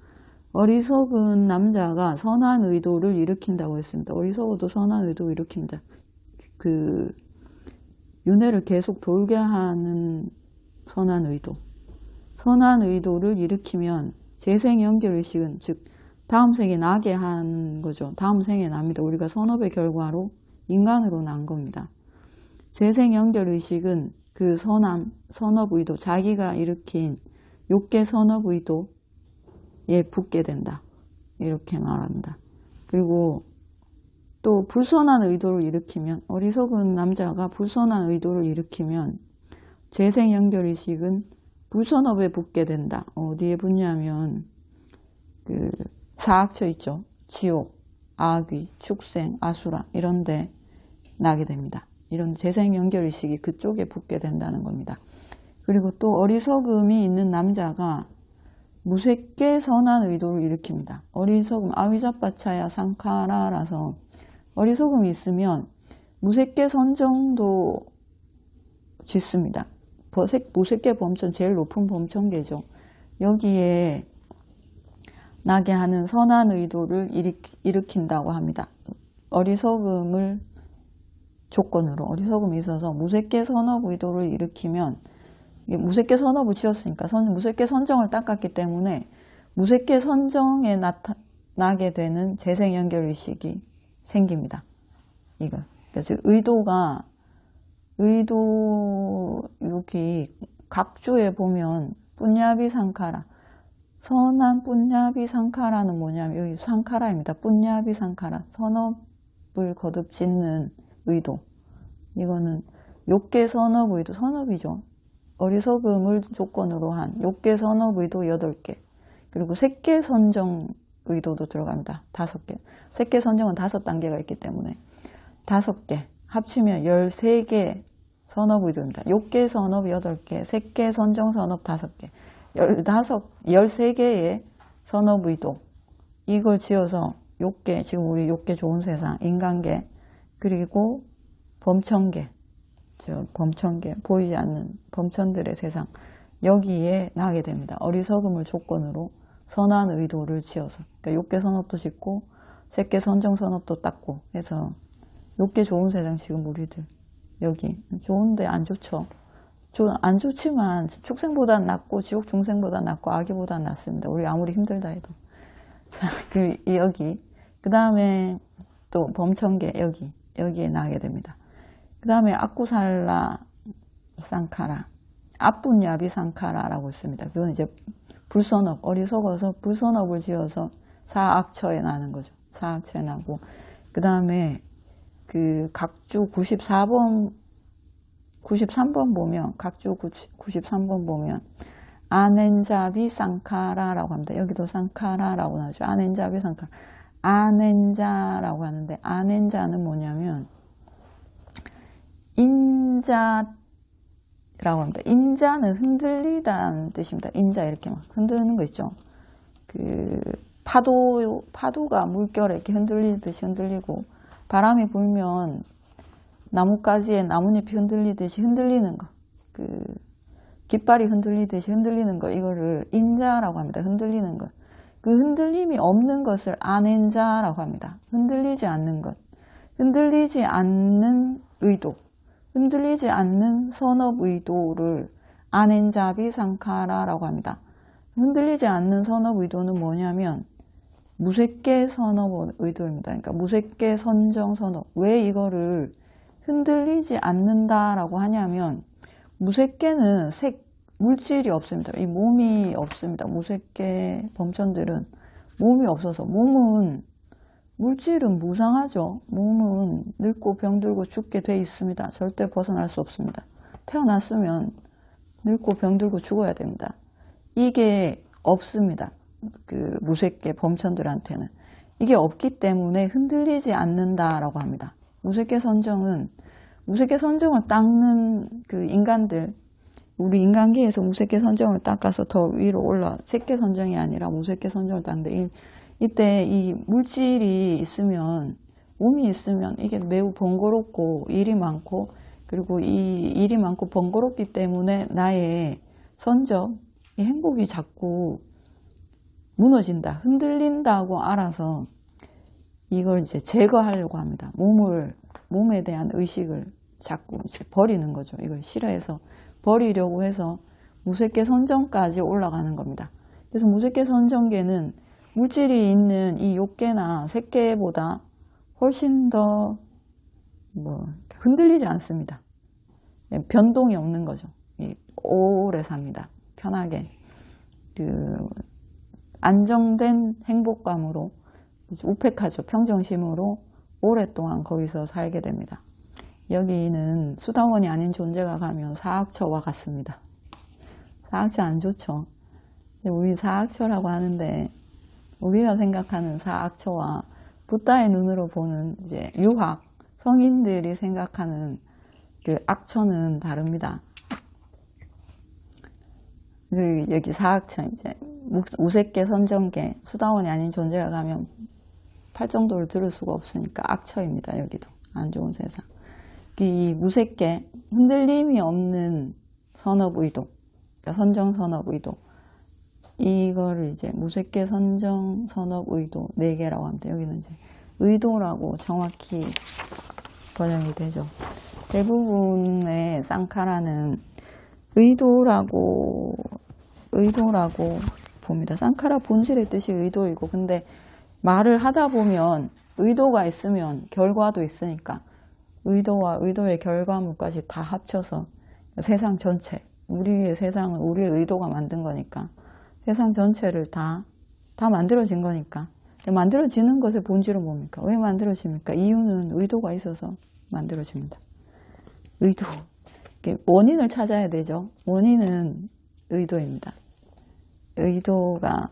어리석은 남자가 선한 의도를 일으킨다고 했습니다. 어리석어도 선한 의도를 일으킵니다. 그 윤회를 계속 돌게 하는 선한 의도. 선한 의도를 일으키면 재생연결의식은, 즉 다음 생에 나게 한 거죠. 다음 생에 납니다. 우리가 선업의 결과로 인간으로 난 겁니다. 재생연결의식은 그 선업의도, 자기가 일으킨 욕계 선업의도에 붙게 된다. 이렇게 말합니다. 그리고 또 불선한 의도를 일으키면, 어리석은 남자가 불선한 의도를 일으키면 재생연결의식은 불선업에 붙게 된다. 어디에 붙냐면 그 사악처 있죠. 지옥, 아귀, 축생, 아수라 이런 데 나게 됩니다. 이런 재생연결의식이 그쪽에 붙게 된다는 겁니다. 그리고 또 어리석음이 있는 남자가 무색계 선한 의도를 일으킵니다. 어리석음, 아위자빠차야 상카라라서 어리석음이 있으면 무색계 선정도 짓습니다. 무색계 범천, 제일 높은 범천계죠. 여기에 나게 하는 선한 의도를 일으킨다고 합니다. 어리석음을 조건으로, 어리석음이 있어서 무색계 선업 의도를 일으키면, 무색계 선업을 지었으니까 무색계 선정을 닦았기 때문에 무색계 선정에 나게 되는 재생연결의식이 생깁니다. 이거. 그래서 의도 이렇게 각주에 보면 뿌냐비 상카라, 선한 뿌냐비 상카라는 뭐냐면 여기 상카라입니다. 뿌냐비 상카라, 선업을 거듭 짓는 의도. 이거는 욕계 선업 의도, 선업이죠. 어리석음을 조건으로 한 욕계 선업 의도 8개. 그리고 색계 선정 의도도 들어갑니다. 5개. 색계 선정은 5단계가 있기 때문에 5개. 합치면 13개 선업 의도입니다. 욕계 선업 8개, 색계 선정 선업 5개. 13개의 선업 의도. 이걸 지어서 욕계, 지금 우리 욕계 좋은 세상, 인간계, 그리고 범천계, 범천계, 보이지 않는 범천들의 세상, 여기에 나게 됩니다. 어리석음을 조건으로 선한 의도를 지어서. 그러니까 욕계 선업도 짓고 색계 선정 선업도 닦고 해서 욕계 좋은 세상, 지금 우리들 여기 좋은데 안 좋죠. 안 좋지만 축생보단 낫고 지옥 중생보단 낫고 아기보단 낫습니다. 우리 아무리 힘들다 해도. 자, 여기 그 다음에 또 범천계 여기에 나게 됩니다. 그 다음에 아쿠살라 상카라, 아뿐야비 상카라라고 있습니다. 그건 이제 불선업, 어리석어서 불선업을 지어서 사악처에 나는 거죠. 사악처에 나고, 그 다음에 그 각주 93번 보면, 각주 93번 보면 아넨자비 상카라라고 합니다. 여기도 상카라라고 나오죠. 아넨자비 상카라, 아넨자라고 하는데, 아넨자는 뭐냐면 인자라고 합니다. 인자는 흔들리다는 뜻입니다. 인자, 이렇게 막 흔드는 거 있죠. 그 파도가 물결에 이렇게 흔들리듯이 흔들리고, 바람이 불면 나뭇가지에 나뭇잎이 흔들리듯이 흔들리는 거, 그 깃발이 흔들리듯이 흔들리는 거, 이거를 인자라고 합니다. 흔들리는 것. 그 흔들림이 없는 것을 아넨자라고 합니다. 흔들리지 않는 것, 흔들리지 않는 의도, 흔들리지 않는 선업 의도를 아넨자비 상카라라고 합니다. 흔들리지 않는 선업 의도는 뭐냐면 무색계 선업 의도입니다. 그러니까 무색계 선정 선업. 왜 이거를 흔들리지 않는다라고 하냐면, 무색계는 물질이 없습니다. 이 몸이 없습니다. 무색계 범천들은 몸이 없어서, 물질은 무상하죠. 몸은 늙고 병들고 죽게 돼 있습니다. 절대 벗어날 수 없습니다. 태어났으면 늙고 병들고 죽어야 됩니다. 이게 없습니다. 그 무색계 범천들한테는. 이게 없기 때문에 흔들리지 않는다라고 합니다. 무색계 선정을 닦는 그 인간들, 우리 인간계에서 무색계 선정을 닦아서 더 위로 올라, 색계 선정이 아니라 무색계 선정을 닦는데, 이때 이 물질이 있으면, 음이 있으면 이게 매우 번거롭고 일이 많고, 그리고 이 일이 많고 번거롭기 때문에 나의 성적, 이 행복이 자꾸 무너진다, 흔들린다고 알아서 이걸 이제 제거하려고 합니다. 몸에 대한 의식을 자꾸 이제 버리는 거죠. 이걸 싫어해서 버리려고 해서 무색계 선정까지 올라가는 겁니다. 그래서 무색계 선정계는 물질이 있는 이 욕계나 색계보다 훨씬 더 흔들리지 않습니다. 변동이 없는 거죠. 오래 삽니다. 편하게 안정된 행복감으로, 우펙하죠. 평정심으로 오랫동안 거기서 살게 됩니다. 여기는 수다원이 아닌 존재가 가면 사악처와 같습니다. 사악처 안 좋죠. 우리 사악처라고 하는데, 우리가 생각하는 사악처와 붓다의 눈으로 보는 이제 유학, 성인들이 생각하는 그 악처는 다릅니다. 여기 사악처, 이제 우색계, 선정계, 수다원이 아닌 존재가 가면 팔정도를 들을 수가 없으니까 악처입니다. 여기도 안 좋은 세상. 이 무색계, 흔들림이 없는 선업의도, 그러니까 선정 선업의도, 이거를 이제 무색계, 선정 선업의도 4개라고 합니다. 여기는 이제 의도라고 정확히 번역이 되죠. 대부분의 쌍카라는 의도라고 봅니다. 쌍카라 본질의 뜻이 의도이고, 근데 말을 하다 보면 의도가 있으면 결과도 있으니까 의도와 의도의 결과물까지 다 합쳐서 세상 전체, 우리의 세상은 우리의 의도가 만든 거니까, 세상 전체를 다 만들어진 거니까. 만들어지는 것의 본질은 뭡니까? 왜 만들어집니까? 이유는 의도가 있어서 만들어집니다. 의도. 원인을 찾아야 되죠. 원인은 의도입니다. 의도가,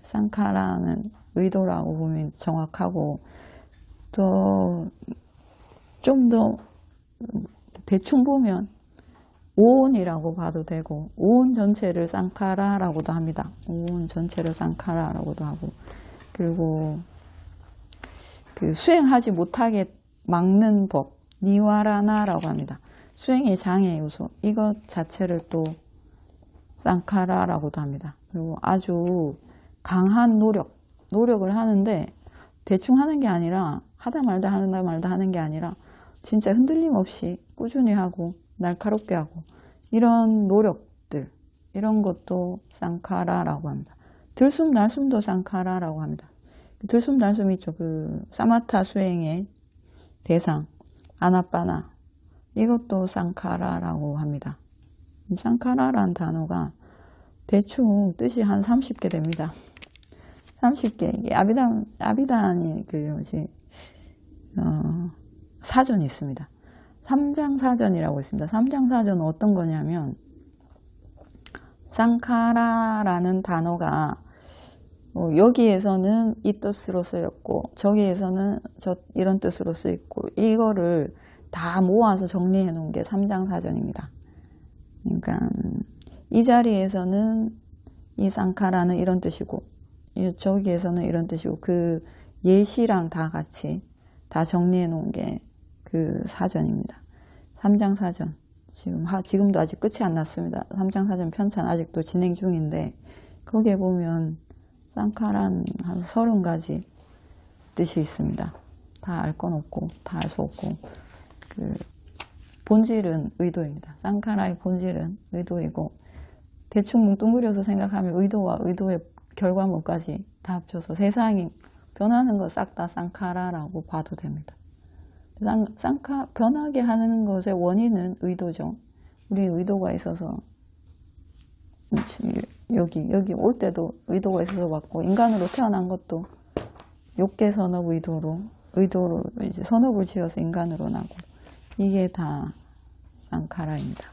쌍카라는 의도라고 보면 정확하고, 또 좀 더 대충 보면 오온이라고 봐도 되고, 오온 전체를 쌍카라라고도 합니다. 오온 전체를 쌍카라라고도 하고, 그리고 그 수행하지 못하게 막는 법, 니와라나라고 합니다. 수행의 장애 요소, 이것 자체를 또 쌍카라라고도 합니다. 그리고 아주 강한 노력을 하는데, 대충 하는 게 아니라, 하다 말다 하는 게 아니라 진짜 흔들림 없이 꾸준히 하고 날카롭게 하고, 이런 노력들, 이런 것도 쌍카라라고 합니다. 들숨날숨도 쌍카라라고 합니다. 들숨날숨 있죠. 그 사마타 수행의 대상, 아나빠나, 이것도 쌍카라라고 합니다. 쌍카라라는 단어가 대충 뜻이 한 30개 됩니다. 30개. 이게 아비단이 사전이 있습니다. 삼장사전이라고 있습니다. 삼장사전은 어떤 거냐면, 쌍카라라는 단어가 여기에서는 이 뜻으로 쓰였고, 저기에서는 이런 뜻으로 쓰였고, 이거를 다 모아서 정리해 놓은 게 삼장사전입니다. 그러니까 이 자리에서는 이 쌍카라는 이런 뜻이고, 저기에서는 이런 뜻이고, 그 예시랑 다 같이 다 정리해 놓은 게 그 사전입니다. 삼장사전. 지금도 아직 끝이 안 났습니다. 삼장사전 편찬 아직도 진행 중인데, 거기에 보면 쌍카라는 한 30가지 뜻이 있습니다. 다 알 건 없고, 다 알 수 없고, 그 본질은 의도입니다. 쌍카라의 본질은 의도이고, 대충 뭉뚱그려서 생각하면 의도와 의도의 결과물까지 다 합쳐서 세상이 변하는 거 싹 다 쌍카라라고 봐도 됩니다. 변하게 하는 것의 원인은 의도죠. 우리 의도가 있어서, 여기 올 때도 의도가 있어서 왔고, 인간으로 태어난 것도 욕계 선업 의도로 이제 선업을 지어서 인간으로 나고, 이게 다 쌍카라입니다.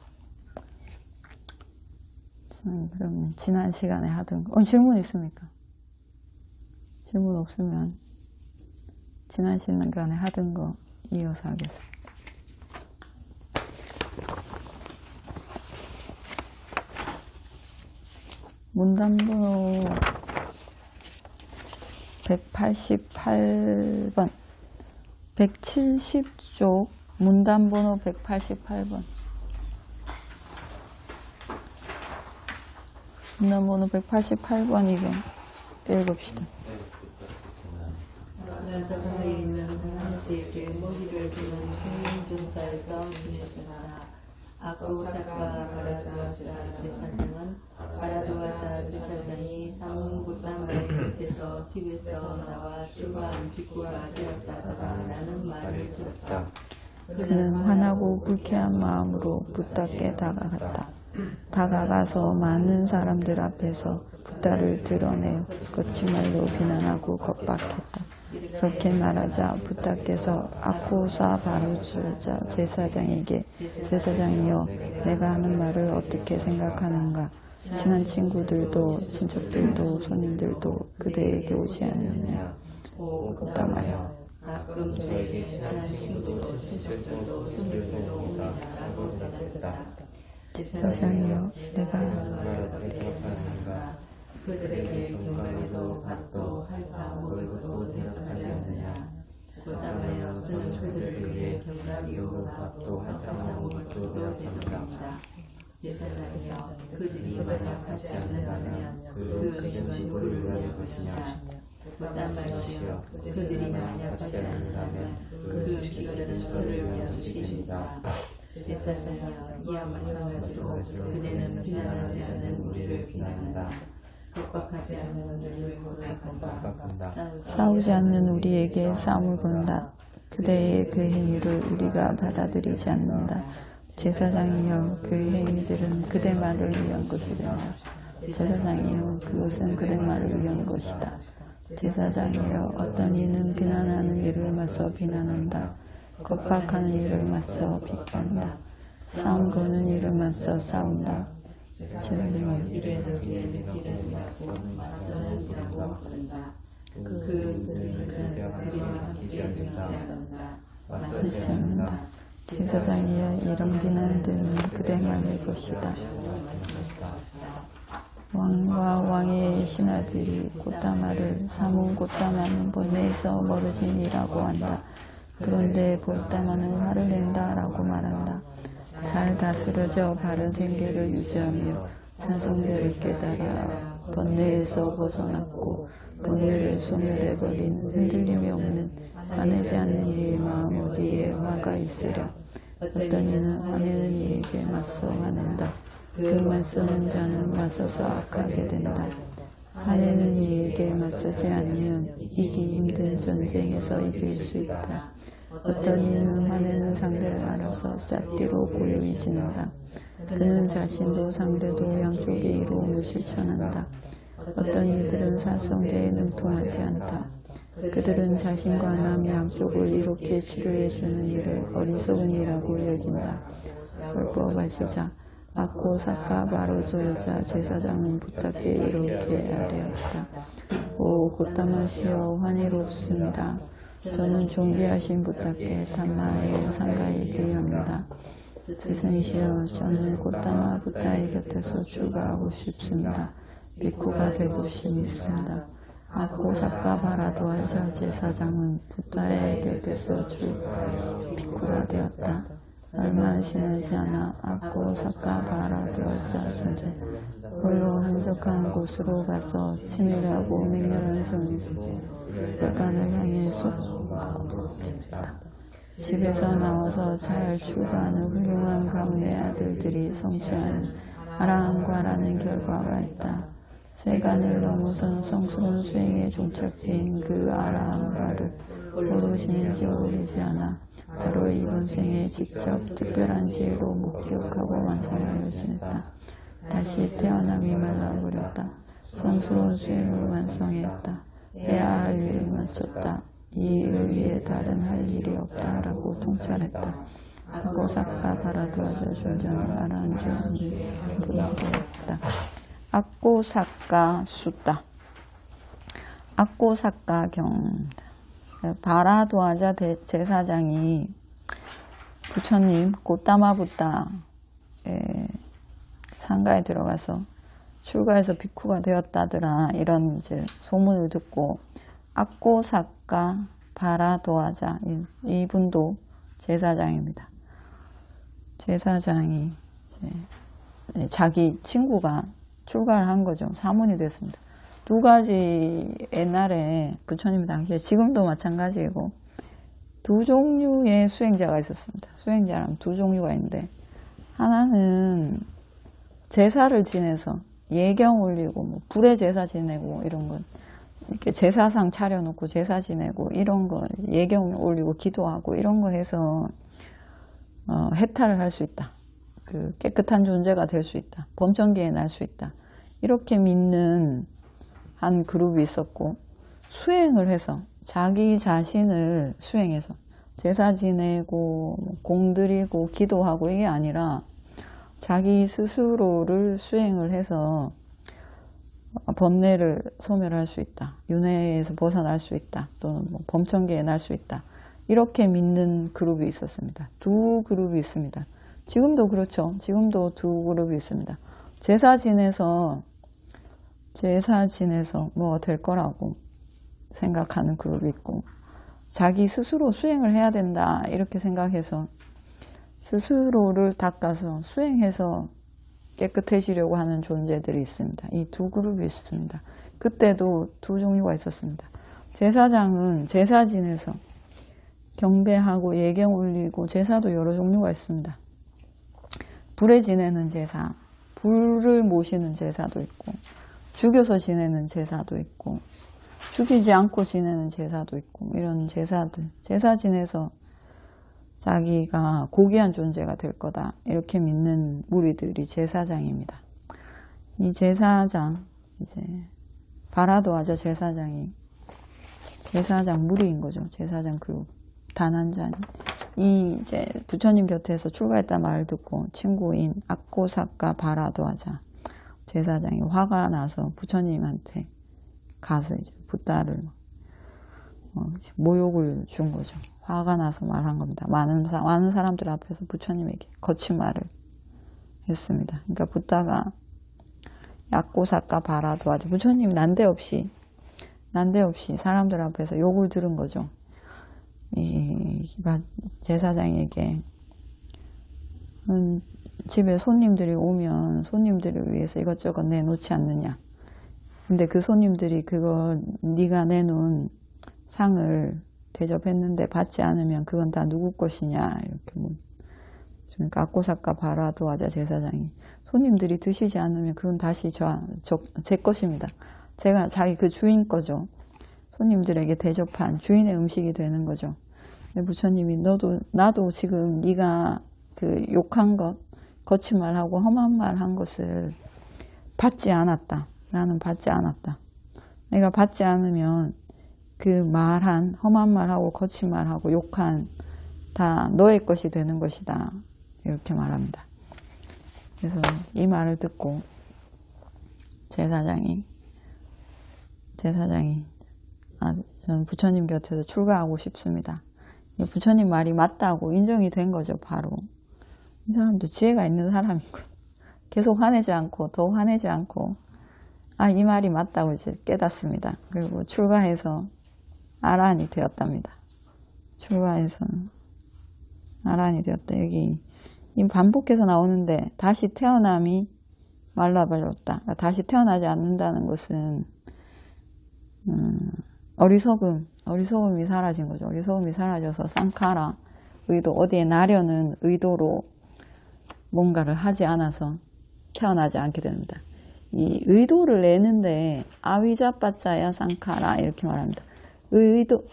그러면 지난 시간에 하던 거, 질문 있습니까? 질문 없으면 지난 시간에 하던 거 이어서 하겠습니다. 문단번호 188번 170쪽 문단번호 188번 문단번호 188번이고 읽읍시다. 나타나에 있는 하나님께 모기를 주는 생명증사에서 주셨다. 아코사카 바라두아 제사장은 바라두아 제사장이 사문구땅의 곁에서 집에서 나와 주관 비구가 되었다라는 말을 들었다. 그는 화나고 불쾌한 마음으로 붓다께 다가갔다. 다가가서 많은 사람들 앞에서 붓다를 드러내 거친 말로 비난하고 겁박했다. 그렇게 말하자 붓다께서 아코사 바루주자 제사장에게 제사장이여 내가 하는 말을 어떻게 생각하는가? 친한 친구들도 친척들도 손님들도 그대에게 오지 않느냐? 곱다마여 가끔 저에게 친한 친구도 친척들도 손님들도 오리라고 대답했다. 제사장이여 내가 어떻게 생각하는가? 그들에게 경건에도 밥도 할까 먹어도 대접하지 않느냐. 곧다마여 그는 그들을 위해 경락이요 밥도 할까 먹어도 대접합니다. 제사장이여 그들이 만약 하지 않는다면 그 음식은 누구를 위할 것이냐. 곧다마여 그들이 만약 하지 않는다면 그 음식들은 저를 위한 것이니까. 제사장이여 이와 마찬가지로 그대는 비난하지 않는 우리를 비난한다. 겁박하지 않는 우리를 겁박한다. 싸우지 않는 우리에게 싸움을 건다. 그대의 그 행위를 우리가 받아들이지 않는다. 제사장이여 그 행위들은 그대 말을 위한 것이다. 제사장이여 그것은 그대 말을 위한 것이다. 제사장이여 어떤 이는 비난하는 일을 맞서 비난한다. 겁박하는 일을 맞서 비판한다. 싸움 거는 일을 맞서 싸운다. 제사장이여 이를 위해 느끼는 맞서는 이라고 부른다. 그들은 그리와 함께 되지 않는다. 맞서지 않는다. 제사장이여 이런 비난들은 그대만의 것이다. 왕과 왕의 신하들이 곶다마를 사문 곶다마는 본내에서 멀어짐이라고 한다. 그런데 곶다마는 화를 낸다라고 말한다. 잘 다스려져 바른 생계를 유지하며 찬성대를 깨달아 번뇌에서 벗어났고 번뇌를 소멸해버린 흔들림이 없는 화내지 않는 이의 마음 어디에 화가 있으랴. 어떤 이는 화내는 이에게 맞서 화낸다. 그 맞서는 자는 맞서서 악하게 된다. 화내는 이에게 맞서지 않으면 이기 힘든 전쟁에서 이길 수 있다. 어떤 이는 화내는 상대를 알아서 삿뒤로 고요히 지는다. 그는 자신도 상대도 양쪽의 이로움을 실천한다. 어떤 이들은 사성제에 능통하지 않다. 그들은 자신과 남 양쪽을 이롭게 치료해주는 일을 어리석은 일이라고 여긴다. 불법하시자 아코사카 바로조 여자 제사장은 붓다께 이렇게 아뢰었다. 오 곶다마시여 환희롭습니다. 저는 존귀하신 붓다께 단마의 상가에 귀합니다. 스승이시여 저는 곶다마 붓다의 곁에서 출가하고 싶습니다. 비쿠가 되고 싶습니다. 아코사카 바라도아자 제사장은 붓다의 곁에서 비쿠가 되었다. 얼마 지나지 않아 아코사카 바라도아자 존재 홀로 한적한 곳으로 가서 친밀하고 맹렬한 정이 열반을 향해 쏟았다. 집에서 나와서 잘 출가하는 훌륭한 가문의 아들들이 성취한 아라함과라는 결과가 있다. 세간을 넘어선 성스러운 수행의 종착지인 그 아라함과를 모르시는지 모르지 않아 바로 이번 생에 직접 특별한 지혜로 목격하고 완성하여 지냈다. 다시 태어남이 말라버렸다. 성스러운 수행을 완성했다. 해야 할 일을 마쳤다. 이 일을 위해 다른 할 일이 없다라고 통찰했다. 아코사카 바라도아자 존재는 아라한주니 분명했다. 아코사카 숫다. 아코사카 경. 바라도아자 제사장이 부처님 곶다마 붓다 상가에 들어가서 출가해서 비쿠가 되었다더라 이런 이제 소문을 듣고 악고사카 바라도하자, 이분도 제사장입니다. 제사장이 이제 자기 친구가 출가를 한 거죠. 사문이 됐습니다. 두 가지, 옛날에 부처님 당시에, 지금도 마찬가지이고 두 종류의 수행자가 있었습니다. 수행자라면 두 종류가 있는데, 하나는 제사를 지내서 예경 올리고 뭐 불에 제사 지내고 이런 건, 이렇게 제사상 차려놓고 제사 지내고 이런 거, 예경 올리고 기도하고 이런 거 해서 해탈을 할 수 있다. 그 깨끗한 존재가 될 수 있다. 범천기에 날 수 있다. 이렇게 믿는 한 그룹이 있었고, 수행을 해서 자기 자신을 수행해서 제사 지내고 공드리고 기도하고 이게 아니라 자기 스스로를 수행을 해서 번뇌를 소멸할 수 있다. 윤회에서 벗어날 수 있다. 또는 뭐 범천기에 날 수 있다. 이렇게 믿는 그룹이 있었습니다. 두 그룹이 있습니다. 지금도 그렇죠. 지금도 두 그룹이 있습니다. 제사 지내서 뭐가 될 거라고 생각하는 그룹이 있고, 자기 스스로 수행을 해야 된다 이렇게 생각해서 스스로를 닦아서 수행해서 깨끗해지려고 하는 존재들이 있습니다. 이 두 그룹이 있습니다. 그때도 두 종류가 있었습니다. 제사장은 제사 지내서 경배하고 예경 올리고, 제사도 여러 종류가 있습니다. 불에 지내는 제사, 불을 모시는 제사도 있고, 죽여서 지내는 제사도 있고, 죽이지 않고 지내는 제사도 있고, 이런 제사들, 제사 지내서 자기가 고귀한 존재가 될 거다 이렇게 믿는 무리들이 제사장입니다. 이 제사장, 이제 바라도하자 제사장이 제사장 무리인 거죠. 제사장 그룹 단 한 잔. 이 이제 부처님 곁에서 출가했다 말을 듣고 친구인 악고사카 바라도하자 제사장이 화가 나서 부처님한테 가서 이제 붓다를 모욕을 준 거죠. 화가 나서 말한 겁니다. 많은 사람들 앞에서 부처님에게 거친 말을 했습니다. 그러니까 붓다가 약고사카 바라도하자, 부처님이 난데없이 사람들 앞에서 욕을 들은 거죠. 이 제사장에게 집에 손님들이 오면 손님들을 위해서 이것저것 내놓지 않느냐. 근데 그 손님들이 그거 네가 내놓은 상을 대접했는데 받지 않으면 그건 다 누구 것이냐 이렇게 그러니까 악고사카 바라도하자 제사장이, 손님들이 드시지 않으면 그건 다시 제 것입니다. 제가 자기 그 주인 거죠. 손님들에게 대접한 주인의 음식이 되는 거죠. 부처님이 나도 지금 네가 그 욕한 것, 거친 말하고 험한 말 한 것을 받지 않았다. 나는 받지 않았다. 내가 받지 않으면 그 말한 험한 말하고 거친 말하고 욕한 다 너의 것이 되는 것이다. 이렇게 말합니다. 그래서 이 말을 듣고 제사장이 저는 부처님 곁에서 출가하고 싶습니다. 부처님 말이 맞다고 인정이 된 거죠. 바로 이 사람도 지혜가 있는 사람이고, 계속 화내지 않고 더 화내지 않고 이 말이 맞다고 이제 깨닫습니다. 그리고 출가해서 아라한이 되었답니다. 출가해서 아라한이 되었다. 여기 반복해서 나오는데, 다시 태어남이 말라버렸다. 그러니까 다시 태어나지 않는다는 것은 어리석음이 사라진 거죠. 어리석음이 사라져서 쌍카라, 의도, 어디에 나려는 의도로 뭔가를 하지 않아서 태어나지 않게 됩니다. 이 의도를 내는데 아위자빠짜야 쌍카라 이렇게 말합니다.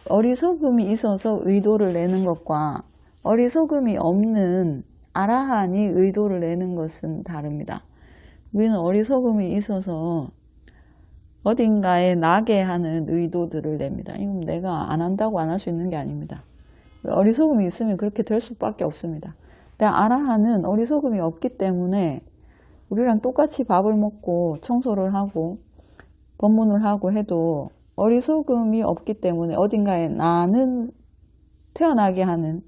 어리석음이 있어서 의도를 내는 것과 어리석음이 없는 아라한이 의도를 내는 것은 다릅니다. 우리는 어리석음이 있어서 어딘가에 나게 하는 의도들을 냅니다. 이건 내가 안 한다고 안 할 수 있는 게 아닙니다. 어리석음이 있으면 그렇게 될 수밖에 없습니다. 근데 아라한은 어리석음이 없기 때문에 우리랑 똑같이 밥을 먹고 청소를 하고 법문을 하고 해도 어리석음이 없기 때문에 어딘가에 나는 태어나게 하는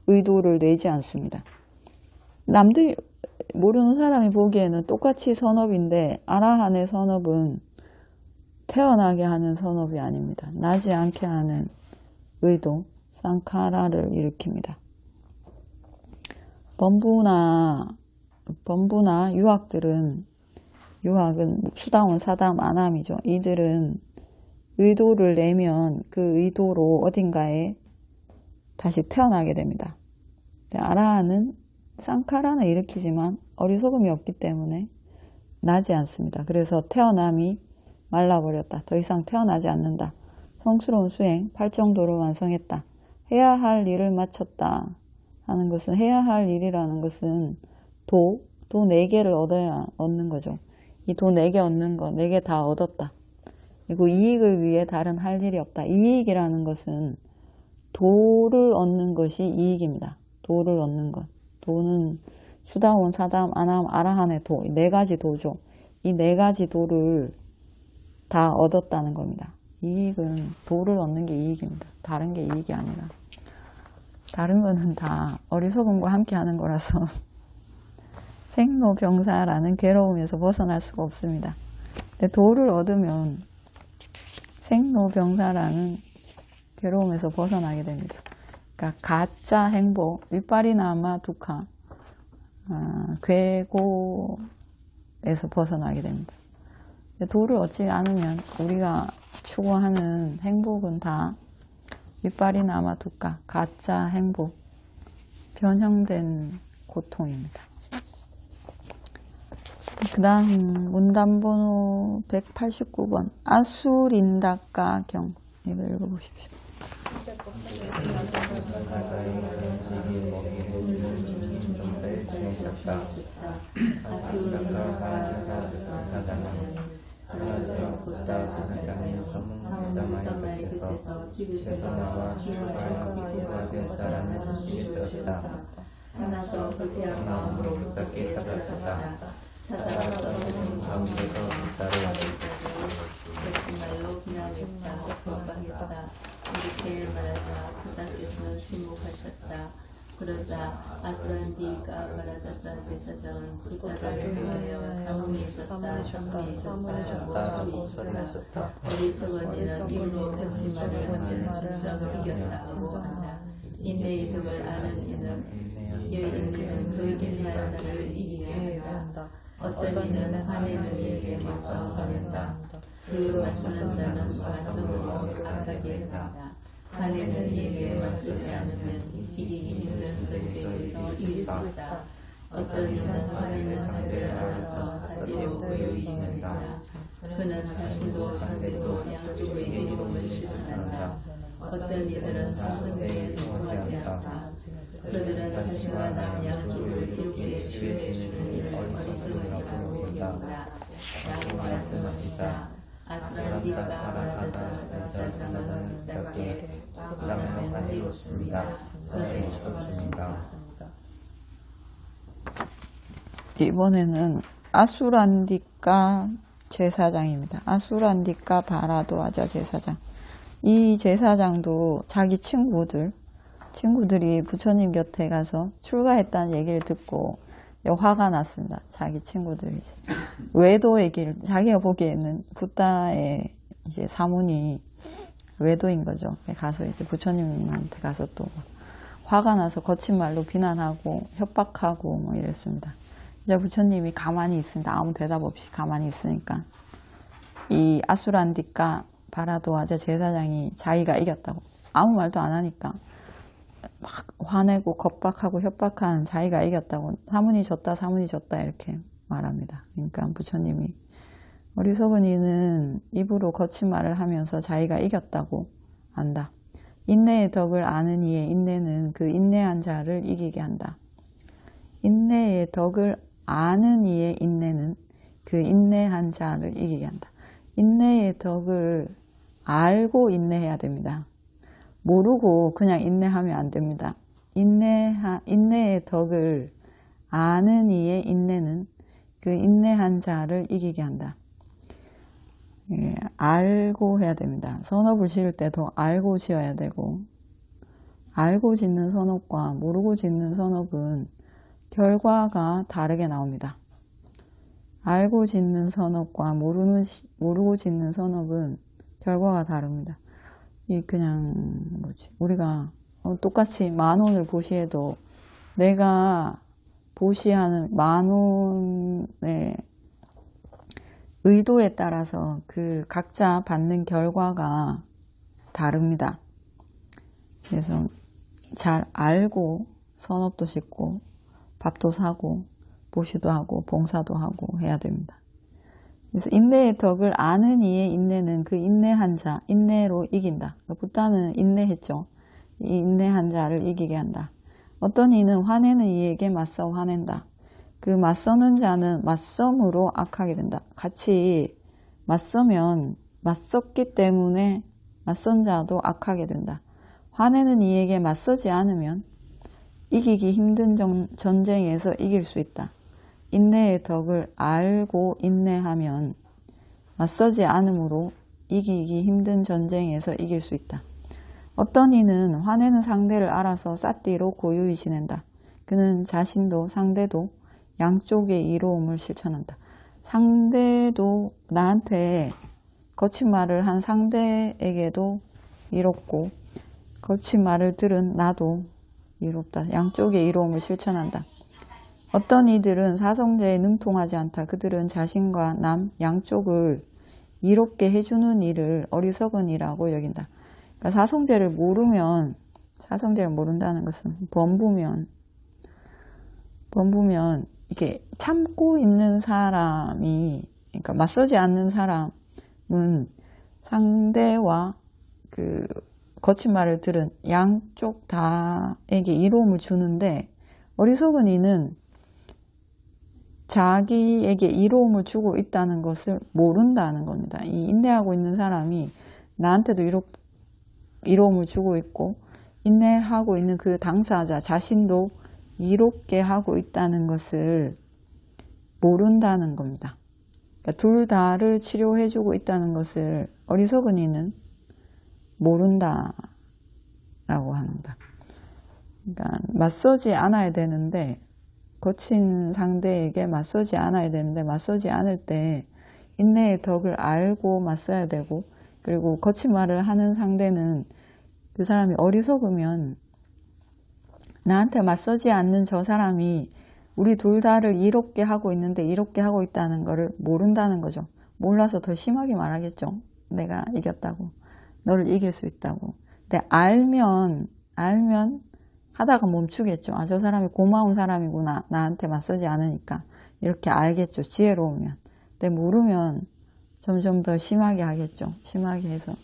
의도를 내지 않습니다. 남들이 모르는 사람이 보기에는 똑같이 선업인데, 아라한의 선업은 태어나게 하는 선업이 아닙니다. 나지 않게 하는 의도, 쌍카라를 일으킵니다. 범부나 유학은 수다원, 사담, 아남이죠. 이들은 의도를 내면 그 의도로 어딘가에 다시 태어나게 됩니다. 아라한은 쌍카라는 일으키지만 어리석음이 없기 때문에 나지 않습니다. 그래서 태어남이 말라버렸다. 더 이상 태어나지 않는다. 성스러운 수행, 8정도를 완성했다. 해야 할 일을 마쳤다 하는 것은, 해야 할 일이라는 것은 도 4개를 얻는 거죠. 이 도 4개 얻는 거, 4개 다 얻었다. 그리고 이익을 위해 다른 할 일이 없다. 이익이라는 것은 도를 얻는 것이 이익입니다. 도를 얻는 것. 도는 수다원, 사담, 아남, 아라한의 도, 4가지 도죠. 이 4가지 도를 다 얻었다는 겁니다. 이익은 도를 얻는 게 이익입니다. 다른 게 이익이 아니라. 다른 거는 다 어리석음과 함께 하는 거라서 생로병사라는 괴로움에서 벗어날 수가 없습니다. 근데 도를 얻으면 생로병사라는 괴로움에서 벗어나게 됩니다. 그러니까 가짜 행복, 윗바리나마 두카, 괴고에서 벗어나게 됩니다. 도를 얻지 않으면 우리가 추구하는 행복은 다 윗바리나마 두카, 가짜 행복, 변형된 고통입니다. 그 다음 문단번호 189번 아수린다카 경, 이거 읽어보십시오. 하나서 불쾌한 마음으로 부탁해 찾아갔다. 찾아가서 그 가운데서 나를 말로 비난했다. 범박했다. 이렇게 말하자 부탁께서는 침묵하셨다. 그러자 아수란디가 바라다사 제사장은 부탁을 위하여 사문이 있었다. 어리석은 이는 입으로 거짓말을 하면 진정을 이겼다고 한다. 인내의 덕을 아는 이는 여인들은 그 인내한 자를 이기게 한다. 어떤 이는 화내는 이에게 맞서 화낸다. 그 맞서는 자는 맞음으로 악하게 한다. 화내는 이에게 맞서지 않으면 이기기 힘든 적에서 이길 수 있다. 어떤 이는 화내는 상대를 알아서 사지로 보여주신다. 그는 자신도 상대도 양쪽의 이름을 실천한다. 어떤 이들은 사성제에 동하지 않다. 그들은 자신과 남 양쪽을 이롭게 치유해주는 일을 어리석음이라고 여긴다. 라고 말씀하시자 아수란디가 바라다사 제사장은 부탁에 부담하면 이롭습니다. 전에 없었습니다. 이번에는 아수란디카 제사장입니다. 아수란디카 바라도아자 제사장. 이 제사장도 자기 친구들이 부처님 곁에 가서 출가했다는 얘기를 듣고 화가 났습니다. 자기 친구들이 외도 얘기를, 자기가 보기에는 붓다의 이제 사문이 외도인 거죠. 가서 이제 부처님한테 가서 또 화가 나서 거친 말로 비난하고 협박하고 뭐 이랬습니다. 이제 부처님이 가만히 있습니다. 아무 대답 없이 가만히 있으니까 이 아수란디카 바라도아자 제사장이 자기가 이겼다고, 아무 말도 안 하니까 막 화내고 겁박하고 협박한 자기가 이겼다고, 사문이 졌다 이렇게 말합니다. 그러니까 부처님이 어리석은 이는 입으로 거친 말을 하면서 자기가 이겼다고 안다. 인내의 덕을 아는 이의 인내는 그 인내한 자를 이기게 한다. 인내의 덕을 아는 이의 인내는 그 인내한 자를 이기게 한다. 인내의 덕을 알고 인내해야 됩니다. 모르고 그냥 인내하면 안 됩니다. 인내의 덕을 아는 이의 인내는 그 인내한 자를 이기게 한다. 예, 알고 해야 됩니다. 선업을 지을 때도 알고 지어야 되고, 알고 짓는 선업과 모르고 짓는 선업은 결과가 다르게 나옵니다. 알고 짓는 선업과 모르고 짓는 선업은 결과가 다릅니다. 이 그냥 뭐지? 우리가 똑같이 10,000원을 보시해도 내가 보시하는 10,000원의 의도에 따라서 그 각자 받는 결과가 다릅니다. 그래서 잘 알고 선업도 짓고 밥도 사고 보시도 하고 봉사도 하고 해야 됩니다. 그래서 인내의 덕을 아는 이의 인내는 그 인내한 자, 인내로 이긴다. 부다는 인내했죠. 이 인내한 자를 이기게 한다. 어떤 이는 화내는 이에게 맞서 화낸다. 그 맞서는 자는 맞섬으로 악하게 된다. 같이 맞서면 맞섰기 때문에 맞선 자도 악하게 된다. 화내는 이에게 맞서지 않으면 이기기 힘든 전쟁에서 이길 수 있다. 인내의 덕을 알고 인내하면 맞서지 않으므로 이기기 힘든 전쟁에서 이길 수 있다. 어떤 이는 화내는 상대를 알아서 삿디로 고유히 지낸다. 그는 자신도 상대도 양쪽의 이로움을 실천한다. 상대도 나한테 거친 말을 한 상대에게도 이롭고 거친 말을 들은 나도 이롭다. 양쪽의 이로움을 실천한다. 어떤 이들은 사성제에 능통하지 않다. 그들은 자신과 남 양쪽을 이롭게 해주는 일을 어리석은 일이라고 여긴다. 그러니까 사성제를 모르면, 사성제를 모른다는 것은 범부면 이렇게 참고 있는 사람이, 그러니까 맞서지 않는 사람은 상대와 그 거친 말을 들은 양쪽 다에게 이로움을 주는데, 어리석은 이는 자기에게 이로움을 주고 있다는 것을 모른다는 겁니다. 이 인내하고 있는 사람이 나한테도 이로움을 주고 있고, 인내하고 있는 그 당사자 자신도 이롭게 하고 있다는 것을 모른다는 겁니다. 그러니까 둘 다를 치료해주고 있다는 것을 어리석은 이는 모른다라고 합니다. 그러니까 맞서지 않아야 되는데, 거친 상대에게 맞서지 않아야 되는데 맞서지 않을 때 인내의 덕을 알고 맞서야 되고, 그리고 거친 말을 하는 상대는 그 사람이 어리석으면 나한테 맞서지 않는 저 사람이 우리 둘 다를 이롭게 하고 있는데 이롭게 하고 있다는 것을 모른다는 거죠. 몰라서 더 심하게 말하겠죠. 내가 이겼다고, 너를 이길 수 있다고. 근데 알면 하다가 멈추겠죠. 아, 저 사람이 고마운 사람이구나, 나한테 맞서지 않으니까. 이렇게 알겠죠. 지혜로우면. 근데 모르면 점점 더 심하게 하겠죠. 심하게 해서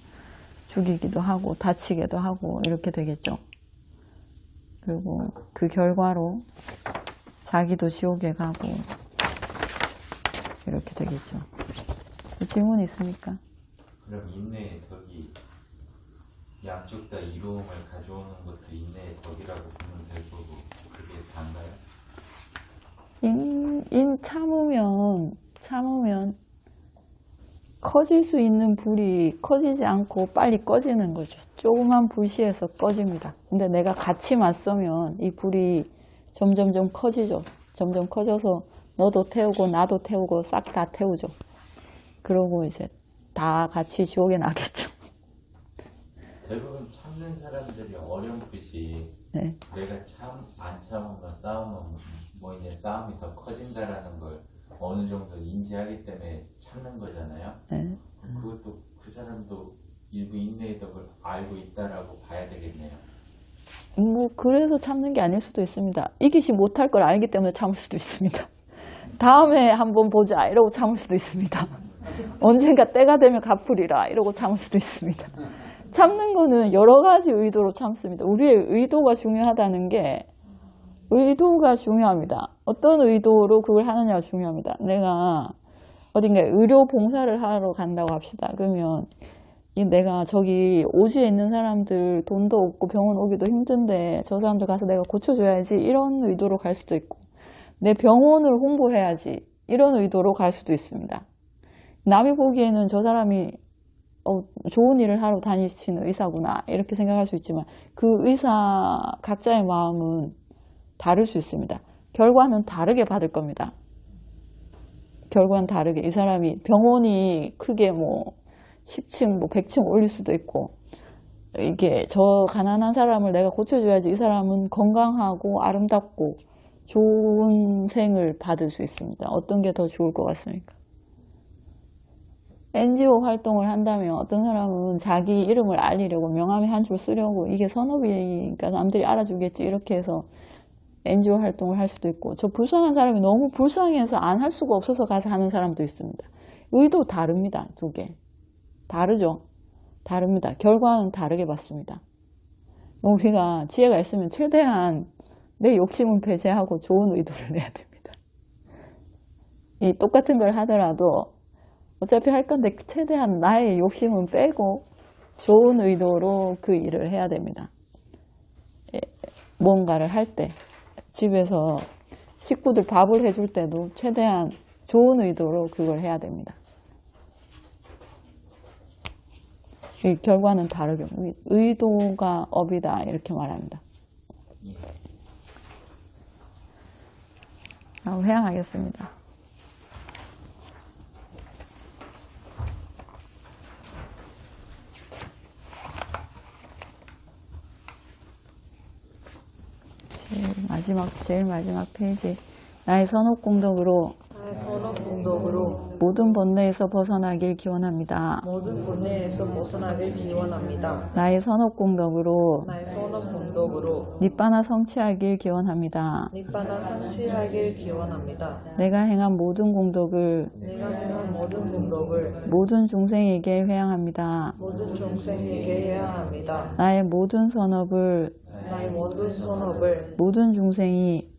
죽이기도 하고 다치기도 하고 이렇게 되겠죠. 그리고 그 결과로 자기도 지옥에 가고 이렇게 되겠죠. 질문 있습니까? 그럼 인내의 덕이 양쪽 다 이로움을 가져오는 것도 인내의 덕이라고 보면 될 거고, 그게 단가요? 참으면 커질 수 있는 불이 커지지 않고 빨리 꺼지는 거죠. 조그만 불씨에서 꺼집니다. 근데 내가 같이 맞서면 이 불이 점점점 커지죠. 점점 커져서 너도 태우고 나도 태우고 싹 다 태우죠. 그러고 이제 다 같이 지옥에 나겠죠. 대부분 참는 사람들이 어렴풋이 네. 내가 안 참으면 싸움이 더 커진다라는 걸 어느 정도 인지하기 때문에 참는 거잖아요. 네. 그것도 그 사람도 일부 인내의 덕을 알고 있다라고 봐야 되겠네요. 뭐 그래서 참는 게 아닐 수도 있습니다. 이기지 못할 걸 알기 때문에 참을 수도 있습니다. 다음에 한번 보자 이러고 참을 수도 있습니다. 언젠가 때가 되면 갚으리라 이러고 참을 수도 있습니다. 참는 거는 여러 가지 의도로 참습니다. 우리의 의도가 중요하다는 게, 의도가 중요합니다. 어떤 의도로 그걸 하느냐가 중요합니다. 내가 어딘가에 의료 봉사를 하러 간다고 합시다. 그러면 내가 저기 오지에 있는 사람들 돈도 없고 병원 오기도 힘든데 저 사람들 가서 내가 고쳐줘야지 이런 의도로 갈 수도 있고, 내 병원을 홍보해야지 이런 의도로 갈 수도 있습니다. 남이 보기에는 저 사람이 좋은 일을 하러 다니시는 의사구나 이렇게 생각할 수 있지만, 그 의사 각자의 마음은 다를 수 있습니다. 결과는 다르게 받을 겁니다. 결과는 다르게 이 사람이 병원이 크게 뭐 10층 뭐 100층 올릴 수도 있고 이게 저 가난한 사람을 내가 고쳐줘야지 이 사람은 건강하고 아름답고 좋은 생을 받을 수 있습니다. 어떤 게 더 좋을 것 같습니까? NGO 활동을 한다면 어떤 사람은 자기 이름을 알리려고 명함에 한 줄 쓰려고 이게 선업이니까 남들이 알아주겠지 이렇게 해서 NGO 활동을 할 수도 있고 저 불쌍한 사람이 너무 불쌍해서 안 할 수가 없어서 가서 하는 사람도 있습니다. 의도 다릅니다. 두 개. 다르죠? 다릅니다. 결과는 다르게 받습니다. 우리가 지혜가 있으면 최대한 내 욕심은 배제하고 좋은 의도를 해야 됩니다. 이 똑같은 걸 하더라도 어차피 할 건데 최대한 나의 욕심은 빼고 좋은 의도로 그 일을 해야 됩니다. 뭔가를 할 때 집에서 식구들 밥을 해줄 때도 최대한 좋은 의도로 그걸 해야 됩니다. 이 결과는 다르게 의도가 업이다 이렇게 말합니다. 회양하겠습니다. 제일 마지막 페이지. 나의 선업공덕으로 모든 번뇌에서 벗어나길 기원합니다. 모든 번뇌에서 벗어나길 기원합니다. 나의 선업공덕으로 니빠나 성취하길 기원합니다. 니빠나 성취하길 기원합니다. 내가 행한 모든 공덕을 모든 중생에게 회양합니다. 모든 종생에게 해야 합니다. 나의 모든 선업을 모든 중생이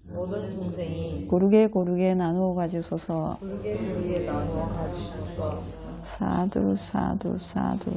고르게 나누어 가지소서. 고르게 나누어 가지소서. 사두 사두 사두.